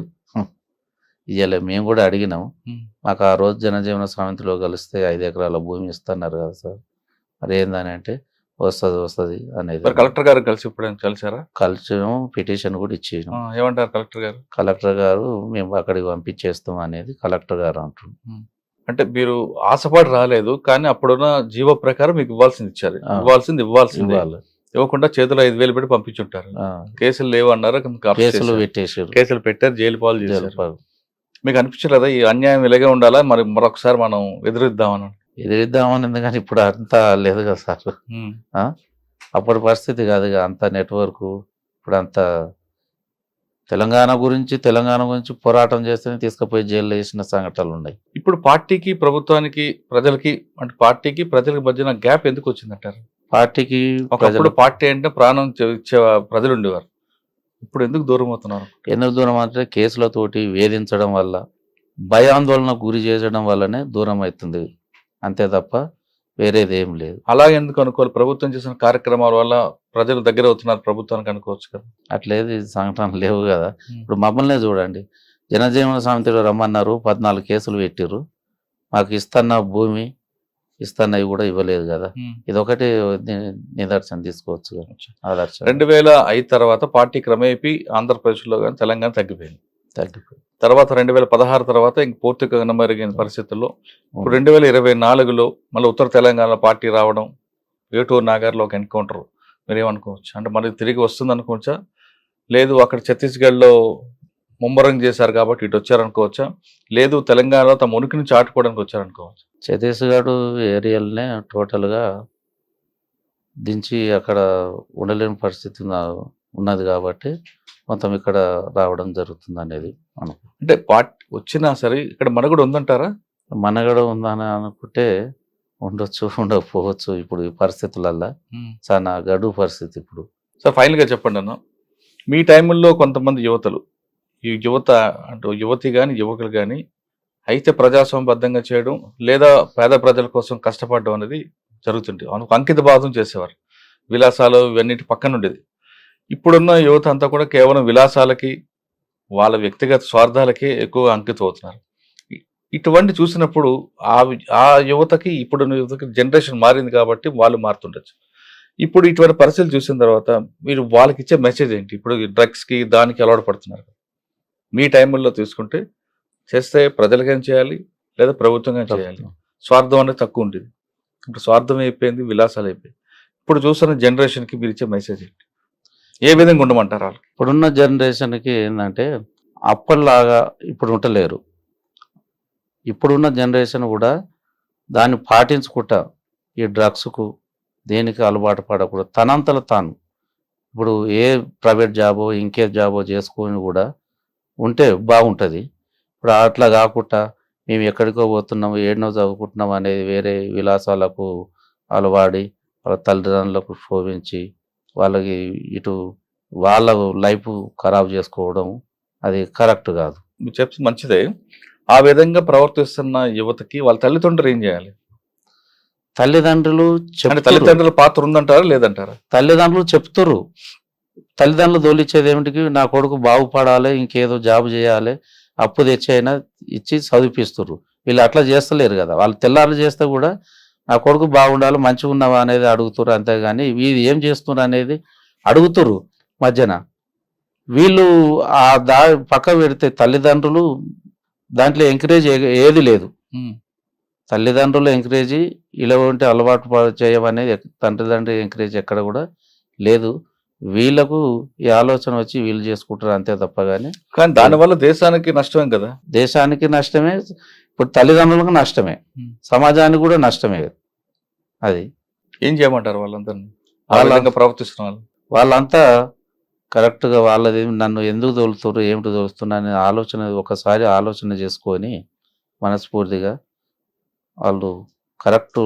ఇయ్యలే. మేము కూడా అడిగినాం. ఉమ్. మాకు ఆ రోజు జనజీవన సమితిలో కలిస్తే 5 ఎకరాల భూమి ఇస్తున్నారు కదా సార్, మరి ఏందని అంటే వస్తుంది అనేది. మరి కలెక్టర్ గారు కలిసి ఇప్పుడు కలిసారా? కలిసాము, పిటిషన్ కూడా ఇచ్చేసాం. ఏమంటారు కలెక్టర్ గారు? కలెక్టర్ గారు మేము అక్కడికి పంపించేస్తాం అనేది కలెక్టర్ గారు అంటున్నారు. అంటే మీరు ఆశపడి రాలేదు, కానీ అప్పుడున్న జీవో ప్రకారం మీకు ఇవ్వాల్సింది ఇచ్చారు. ఇవ్వాల్సింది ఇవ్వాలి. ఇవ్వకుండా చేతిలో 5,000 పెట్టి పంపించుంటారు. కేసులు లేవు అన్నారు, కేసులు పెట్టేసారు, కేసులు పెట్టారు, జైలు పాలు చేశారు. మీకు అనిపించలేదా ఈ అన్యాయం ఇలాగే ఉండాలా, మరి మరొకసారి మనం ఎదురిద్దామని? ఎదురిద్దామని, కానీ ఇప్పుడు అంతా లేదు కదా సార్. అప్పటి పరిస్థితి కాదు, అంత నెట్వర్క్. ఇప్పుడు అంత తెలంగాణ గురించి పోరాటం చేస్తేనే తీసుకుపోయి జైల్లో వేసిన సంఘటనలు ఉన్నాయి. ఇప్పుడు పార్టీకి ప్రభుత్వానికి ప్రజలకి, అంటే పార్టీకి ప్రజలకి మధ్యన గ్యాప్ ఎందుకు వచ్చిందంటారు? పార్టీకి ఒకప్పుడు పార్టీ అంటే ప్రాణం ఇచ్చే ప్రజలు ఉండేవారు, ఇప్పుడు ఎందుకు దూరం అవుతున్నారు? ఎందుకు దూరం అంటే కేసులతోటి వేధించడం వల్ల, భయాందోళన గురి చేయడం వల్లనే దూరం అవుతుంది, అంతే తప్ప వేరేది ఏం లేదు. అలా ఎందుకు అనుకోవాలి? ప్రభుత్వం చేసిన కార్యక్రమాల వల్ల ప్రజలు దగ్గర అవుతున్నారు ప్రభుత్వానికి అనుకోవచ్చు కదా. అట్లేదు సంఘటనలు లేవు కదా. ఇప్పుడు మమ్మల్నే చూడండి, జనజీవన సమితిలో రమ్మన్నారు, 14 కేసులు పెట్టిర్రు, మాకు ఇస్తున్న భూమి ఇస్తున్నవి కూడా ఇవ్వలేదు కదా. ఇదొకటి నిదర్శనం తీసుకోవచ్చు కదా, ఆదర్శం. 2005 తర్వాత పార్టీ క్రమేపీ ఆంధ్రప్రదేశ్లో కానీ తెలంగాణ తగ్గిపోయింది. తర్వాత 2016 తర్వాత ఇంక పూర్తిగా కనుమరుగైన పరిస్థితుల్లో ఇప్పుడు 2024లో మళ్ళీ ఉత్తర తెలంగాణ పార్టీ రావడం, వేటూరు నాగర్లో ఒక ఎన్కౌంటర్, మీరేమనుకోవచ్చు? అంటే మళ్ళీ తిరిగి వస్తుంది అనుకోవచ్చా? లేదు అక్కడ ఛత్తీస్గఢ్లో ముమ్మరం చేశారు కాబట్టి ఇటు వచ్చారనుకోవచ్చా? లేదు తెలంగాణలో తమ ఉనికిని చాటుకోవడానికి వచ్చారనుకోవచ్చు? ఛత్తీస్గఢ్ ఏరియాలనే టోటల్గా దించి అక్కడ ఉండలేని పరిస్థితి ఉన్నది కాబట్టి మొత్తం ఇక్కడ రావడం జరుగుతుంది అనేది అంటే పార్టీ వచ్చినా సరే ఇక్కడ మనుగడ ఉందంటారా? మనుగడ ఉందని అనుకుంటే ఉండొచ్చు, ఉండకపోవచ్చు. ఇప్పుడు ఈ పరిస్థితులల్లో చాలా గడువు పరిస్థితి ఇప్పుడు. సార్ ఫైనల్గా చెప్పండి అన్న, మీ టైంలో కొంతమంది యువతలు, ఈ యువత అంటే యువతి కానీ యువకులు కానీ అయితే ప్రజాస్వామ్యబద్ధంగా చేయడం లేదా పేద ప్రజల కోసం కష్టపడడం అనేది జరుగుతుంది, అంకిత భావం చేసేవారు, విలాసాలు ఇవన్నిటి పక్కన ఉండేది. ఇప్పుడున్న యువత అంతా కూడా కేవలం విలాసాలకి, వాళ్ళ వ్యక్తిగత స్వార్థాలకే ఎక్కువ అంకితం అవుతున్నారు. ఇటువంటి చూసినప్పుడు ఆ యువతకి ఇప్పుడున్న యువతకి జనరేషన్ మారింది కాబట్టి వాళ్ళు మారుతుండొచ్చు. ఇప్పుడు ఇటువంటి పరిస్థితులు చూసిన తర్వాత మీరు వాళ్ళకి ఇచ్చే మెసేజ్ ఏంటి? ఇప్పుడు డ్రగ్స్కి దానికి అలవాటు పడుతున్నారు, మీ టైంలో తీసుకుంటే చేస్తే ప్రజలకేం చేయాలి లేదా ప్రభుత్వంగా చేయాలి, స్వార్థం అనేది తక్కువ ఉంటుంది. ఇప్పుడు స్వార్థం అయిపోయింది, విలాసాలు అయిపోయింది. ఇప్పుడు చూస్తున్న జనరేషన్కి మీరు ఇచ్చే మెసేజ్ ఏంటి? ఏ విధంగా ఉండమంటారు వాళ్ళు? ఇప్పుడున్న జనరేషన్కి ఏంటంటే అప్పటిలాగా ఇప్పుడు ఉండలేరు. ఇప్పుడున్న జనరేషన్ కూడా దాన్ని పాటించుకుంటా ఈ డ్రగ్స్కు దేనికి అలవాటు పడకూడదు, తనంతలో తాను ఇప్పుడు ఏ ప్రైవేట్ జాబో ఇంకే జాబో చేసుకొని కూడా ఉంటే బాగుంటుంది. ఇప్పుడు అట్లా కాకుండా మేము ఎక్కడికో పోతున్నాము, ఏడనో చదువుకుంటున్నాం అనేది వేరే విలాసాలకు అలవాడి వాళ్ళ తల్లిదండ్రులకు శోభించి వాళ్ళకి ఇటు వాళ్ళ లైఫ్ ఖరాబ్ చేసుకోవడం అది కరెక్ట్ కాదు. మీరు చెప్తే మంచిదే. ఆ విధంగా ప్రవర్తిస్తున్న యువతకి వాళ్ళ తల్లిదండ్రులు ఏం చేయాలి? తల్లిదండ్రులు తల్లిదండ్రుల పాత్ర ఉందంటారా లేదంటారా? తల్లిదండ్రులు చెప్తారు, తల్లిదండ్రులు దోలిచ్చేది ఏమిటికి, నా కొడుకు బాగుపడాలి, ఇంకేదో జాబ్ చేయాలి, అప్పు తెచ్చి అయినా ఇచ్చి చదివిపిస్తారు. వీళ్ళు అట్లా చేస్తలేరు కదా. వాళ్ళు తెల్లారు చేస్తే కూడా నా కొడుకు బాగుండాలి, మంచిగా ఉన్నావా అనేది అడుగుతారు, అంతేగాని వీళ్ళు ఏం చేస్తున్నారు అనేది అడుగుతారు మధ్యన. వీళ్ళు ఆ పక్క పెడితే తల్లిదండ్రులు దాంట్లో ఎంకరేజ్ ఏది లేదు. తల్లిదండ్రులు ఎంకరేజ్ ఇలా ఉంటే అలవాటు చేయమనేది తండ్రిదండ్రి ఎంకరేజ్ ఎక్కడ కూడా లేదు. వీళ్ళకు ఈ ఆలోచన వచ్చి వీళ్ళు చేసుకుంటారు అంతే తప్ప కానీ దానివల్ల దేశానికి నష్టమే కదా. దేశానికి నష్టమే, ఇప్పుడు తల్లిదండ్రులకు నష్టమే, సమాజానికి కూడా నష్టమే. అది ఏం చేయమంటారు వాళ్ళందరినీ ప్రవర్తిస్తున్న వాళ్ళు? వాళ్ళంతా కరెక్ట్గా వాళ్ళది నన్ను ఎందుకు తోలుతారు, ఏమిటి తోలుతున్నా అనే ఆలోచన ఒకసారి ఆలోచన చేసుకొని మనస్ఫూర్తిగా వాళ్ళు కరెక్ట్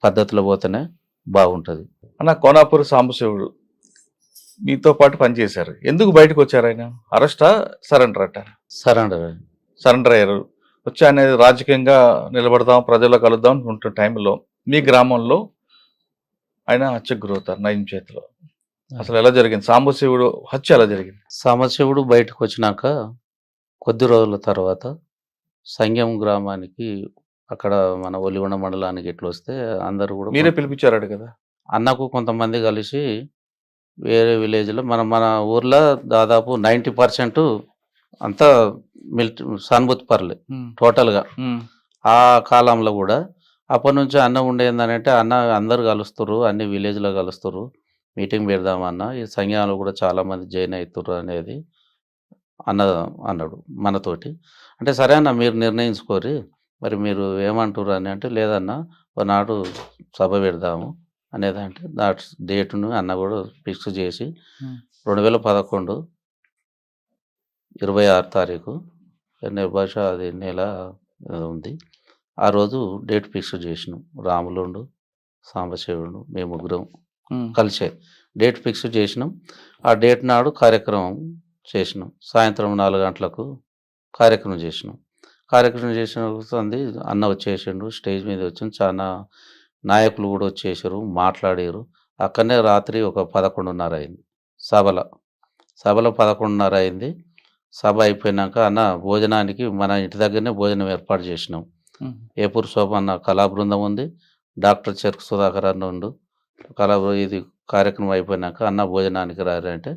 పద్ధతిలో పోతేనే బాగుంటుంది. అన్న, కోనాపూర్ సాంబశివుడు మీతో పాటు పనిచేశారు, ఎందుకు బయటకు వచ్చారు? ఆయన అరెస్టా సరెండర్ అంటారు? సరెండర్ అయ్యారు. వచ్చి అనేది రాజకీయంగా నిలబడదాం, ప్రజల్లో కలుద్దాం అనుకుంటున్న టైంలో మీ గ్రామంలో ఆయన హత్యకు గురవుతారు నయం చేతిలో. అసలు ఎలా జరిగింది సాంబశివుడు హత్య? ఎలా జరిగింది? సాంబశివుడు బయటకు వచ్చినాక కొద్ది రోజుల తర్వాత సంగెం గ్రామానికి అక్కడ మన ఒలిగొండ మండలానికి ఇట్లా వస్తే అందరూ కూడా మీరే పిలిపించారట కదా. అన్నకు కొంతమంది కలిసి వేరే విలేజ్లో మన ఊర్లో దాదాపు 90% అంతా సానుభూతి పర్లే టోటల్గా. ఆ కాలంలో కూడా అప్పటి నుంచి అన్న ఉండేందనంటే అన్న అందరు కలుస్తారు, అన్ని విలేజ్లో కలుస్తారు, మీటింగ్ పెడదామన్న ఈ సంఘాలు కూడా చాలామంది జాయిన్ అవుతారు అనేది అన్నాడు మనతోటి. అంటే సరే అన్న మీరు నిర్ణయించుకోరి, మరి మీరు ఏమంటారు అని అంటే లేదన్న ఒకనాడు సభ పెడదాము అనేది. అంటే డేటును అన్న కూడా ఫిక్స్ చేసి 2011 26 తారీఖు బహుశ అది నెల ఉంది. ఆ రోజు డేట్ ఫిక్స్ చేసినాం. రాములుండు, సాంబశివుడు, మేము ముగ్గురం కలిసే డేట్ ఫిక్స్ చేసినాం. ఆ డేట్ నాడు కార్యక్రమం చేసినాం. సాయంత్రం 4 గంటలకు కార్యక్రమం చేసినాం. కార్యక్రమం చేసిన అన్న వచ్చేసిండు, స్టేజ్ మీద వచ్చి చాలా నాయకులు కూడా వచ్చేసారు, మాట్లాడారు. అక్కడనే రాత్రి ఒక 11:30 అయింది. సభలో 11:30 అయింది. సభ అయిపోయినాక అన్న భోజనానికి మన ఇంటి దగ్గరనే భోజనం ఏర్పాటు చేసినాం. ఏపూరు శోభన్న కళా బృందం ఉంది, డాక్టర్ చెరుకు సుధాకర్ అన్న ఉండు. ఇది కార్యక్రమం అయిపోయినాక అన్న భోజనానికి రారంటే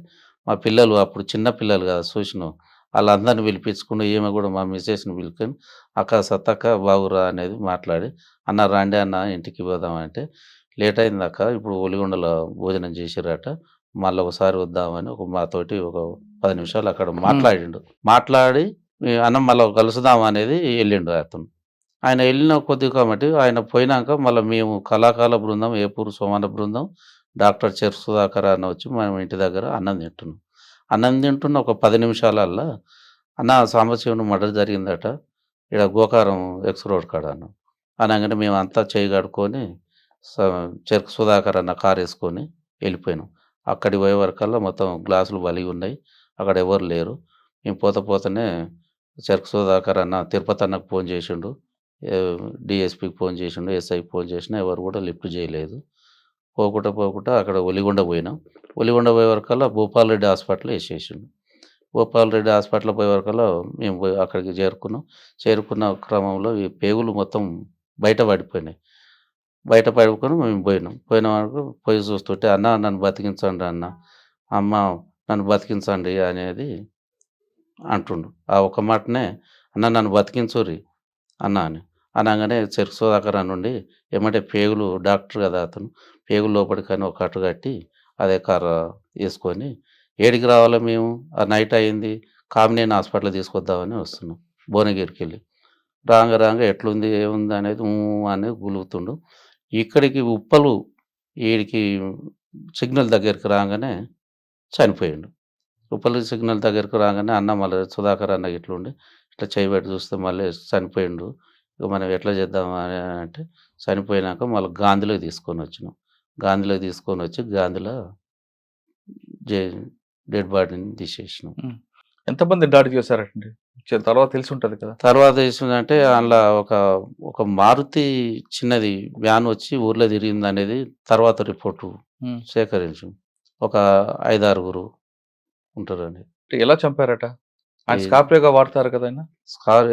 మా పిల్లలు అప్పుడు చిన్న పిల్లలు కదా చూసినాం, వాళ్ళందరినీ పిలిపించుకుని ఈమె కూడా మా మిస్సెస్ని పిలుచుకొని అక్క సత్తక్క బాగురా అనేది మాట్లాడి అన్న రాండి అన్న ఇంటికి పోదామంటే లేట్ అయింది అక్క, ఇప్పుడు ఒలిగొండలో భోజనం చేసిరట, మళ్ళీ ఒకసారి వద్దామని మాతోటి ఒక 10 నిమిషాలు అక్కడ మాట్లాడి అన్న మళ్ళీ కలుసుదాం అనేది వెళ్ళిండు అతను. ఆయన వెళ్ళిన కొద్దిగా కాబట్టి ఆయన పోయినాక మళ్ళీ మేము కళాకాల బృందం, ఏపూరు సోమన్న బృందం, డాక్టర్ చెరుకు సుధాకర్ అన్న వచ్చి మేము ఇంటి దగ్గర అన్నం తింటున్న ఒక 10 నిమిషాలల్లా అన్న సాంబశివుని మర్డర్ జరిగిందట ఇక్కడ గోకారం ఎక్స్ రోడ్ కాడ అన్న అనగానే మేము అంతా చేయి కడుక్కొని చెరుకు సుధాకర్ అన్న కారు వేసుకొని వెళ్ళిపోయినాం. అక్కడికి పోయే వరకల్లా మొత్తం గ్లాసులు బలిగి ఉన్నాయి, అక్కడ ఎవరు లేరు. మేము పోతేనే చెరుకు సుధాకర్ అన్న తిరుపతి అన్నకు ఫోన్ చేసిండు, డిఎస్పికి ఫోన్ చేసిండు, ఎస్ఐకి ఫోన్ చేసినా ఎవరు కూడా లిఫ్ట్ చేయలేదు. పోకుండా అక్కడ ఒలిగొండ పోయినాం. ఒలిగొండ పోయే వరకల్లా భూపాల్ రెడ్డి హాస్పిటల్ వేసేసిండు. భూపాల్ రెడ్డి హాస్పిటల్ పోయే వరకల్లా మేము అక్కడికి చేరుకున్న క్రమంలో ఈ పేగులు మొత్తం బయట పడిపోయినాయి. బయట పడుకొని మేము పోయిన వరకు పోయి చూస్తుంటే అన్న నన్ను బతికించండి అన్న, అమ్మ నన్ను బతికించండి అనేది అంటుండు. ఆ ఒక మాటనే అన్న నన్ను బతికించురి అన్న అని అనగానే చెరుకు సుధాకర్ నుండి ఏమంటే పేగులు డాక్టర్ కదా అతను, పేగులు లోపలికని ఒక కట్టు కట్టి అదే కారు వేసుకొని ఏడికి రావాలో మేము ఆ నైట్ అయింది కామినేని హాస్పిటల్ తీసుకొద్దామని వస్తున్నాం. భువనగిరికి వెళ్ళి రాంగ ఎట్లుంది ఏముంది అనేది అనేది గులుగుతుండు. ఇక్కడికి ఉప్పలు వీడికి సిగ్నల్ దగ్గరికి రాగానే చనిపోయిండు. ఉప్పలు సిగ్నల్ దగ్గరికి రాగానే అన్న మళ్ళీ సుధాకర్ అన్న ఇట్లుండి ఇట్లా చేయబెట్టి చూస్తే మళ్ళీ చనిపోయిండు, ఇక మనం ఎట్లా చేద్దాం అని అంటే చనిపోయినాక మళ్ళీ గాంధీలోకి తీసుకొని వచ్చినాం. గాంధీలోకి తీసుకొని వచ్చి గాంధీలో డెడ్ బాడీని తీసేసినాం. ఎంతమంది దాడి చేశారండి తర్వాత తెలిసి ఉంటుంది కదా? తర్వాత తెలిసిందంటే అందులో ఒక మారుతి చిన్నది వ్యాన్ వచ్చి ఊర్లో తిరిగింది అనేది తర్వాత రిపోర్టు సేకరించాం. ఒక 5-6 ఉంటారండి. ఎలా చంపారట? ఆయన స్కార్పియోగా వాడతారు కదా?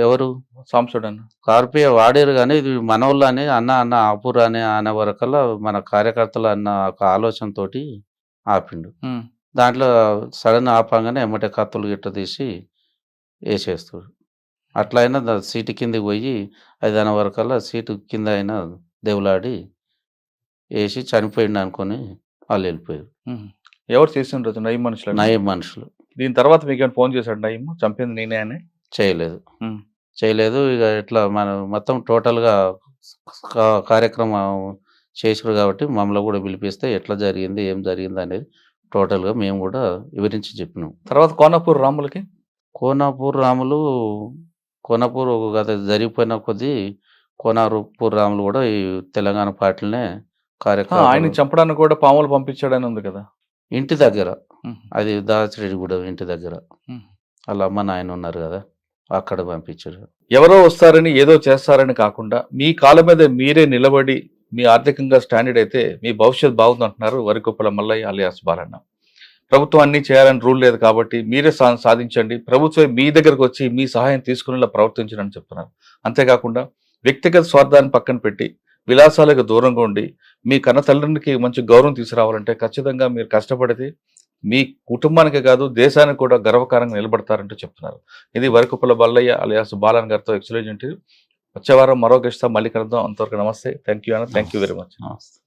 ఎవరు? సాంబశివుడు అన్న స్కార్పియో వాడారు కానీ ఇది మనోళ్ళు అని అన్న ఆపురు అని అనే వరకల్లా మన కార్యకర్తలు అన్న ఒక ఆలోచనతోటి ఆపిండు. దాంట్లో సడన్ ఆపంగానే ఎమ్మటే కత్తులు గిట్ట తీసి వేసేస్తాడు. అట్లా అయినా సీటు కిందకి పోయి 5 వరకల్లా సీటు కింద అయినా దేవులాడి వేసి చనిపోయిండు అనుకొని వాళ్ళు వెళ్ళిపోయారు. ఎవరు చేసిండ్రు? నయం మనుషులు. దీని తర్వాత మీకు ఫోన్ చేశాడు నయం చంపింది నేనే అని? చేయలేదు. ఇక ఇట్లా మనం మొత్తం టోటల్గా కార్యక్రమం చేసారు కాబట్టి మమ్మల్ని కూడా పిలిపిస్తే ఎట్లా జరిగింది ఏం జరిగింది అనేది టోటల్గా మేము కూడా వివరించి చెప్పినాం. తర్వాత కోనాపూర్ రాములు ఒక గత జరిగిపోయిన కొద్దీ కోనాపూర్ రాములు కూడా ఈ తెలంగాణ పార్టీలనే కార్యక్రమం ఆయన చంపడానికి కూడా పాములు పంపించాడని ఉంది కదా ఇంటి దగ్గర. అది దాచిరెడ్డి కూడా ఇంటి దగ్గర వాళ్ళ అమ్మ నాయన ఉన్నారు కదా, అక్కడ పంపించారు. ఎవరో వస్తారని ఏదో చేస్తారని కాకుండా మీ కాళ్ళ మీద మీరే నిలబడి మీ ఆర్థికంగా స్టాండర్డ్ అయితే మీ భవిష్యత్ బాగుంది అంటున్నారు వరికొప్పల మల్లయ్య అలియాస్ బాలన్న. ప్రభుత్వం అన్ని చేయాలని రూల్ లేదు కాబట్టి మీరే సాధించండి, ప్రభుత్వం మీ దగ్గరకు వచ్చి మీ సహాయం తీసుకునేలా ప్రవర్తించండి చెప్తున్నారు. అంతేకాకుండా వ్యక్తిగత స్వార్థాన్ని పక్కన పెట్టి విలాసాలకు దూరంగా ఉండి మీ కన్న తల్లికి మంచి గౌరవం తీసుకురావాలంటే ఖచ్చితంగా మీరు కష్టపడితే మీ కుటుంబానికి కాదు దేశానికి కూడా గర్వకారంగా నిలబడతారంటూ చెప్తున్నారు. ఇది వరకుప్పల బల్లయ్య అలియాస్ బాలన్ గారితో ఎక్సలెంట్. వచ్చే వారం మరో గెస్ట్తో మళ్ళీ కలుద్దాం. అంతవరకు నమస్తే. థ్యాంక్ యూ అన్న. Thank you very much. నమస్తే.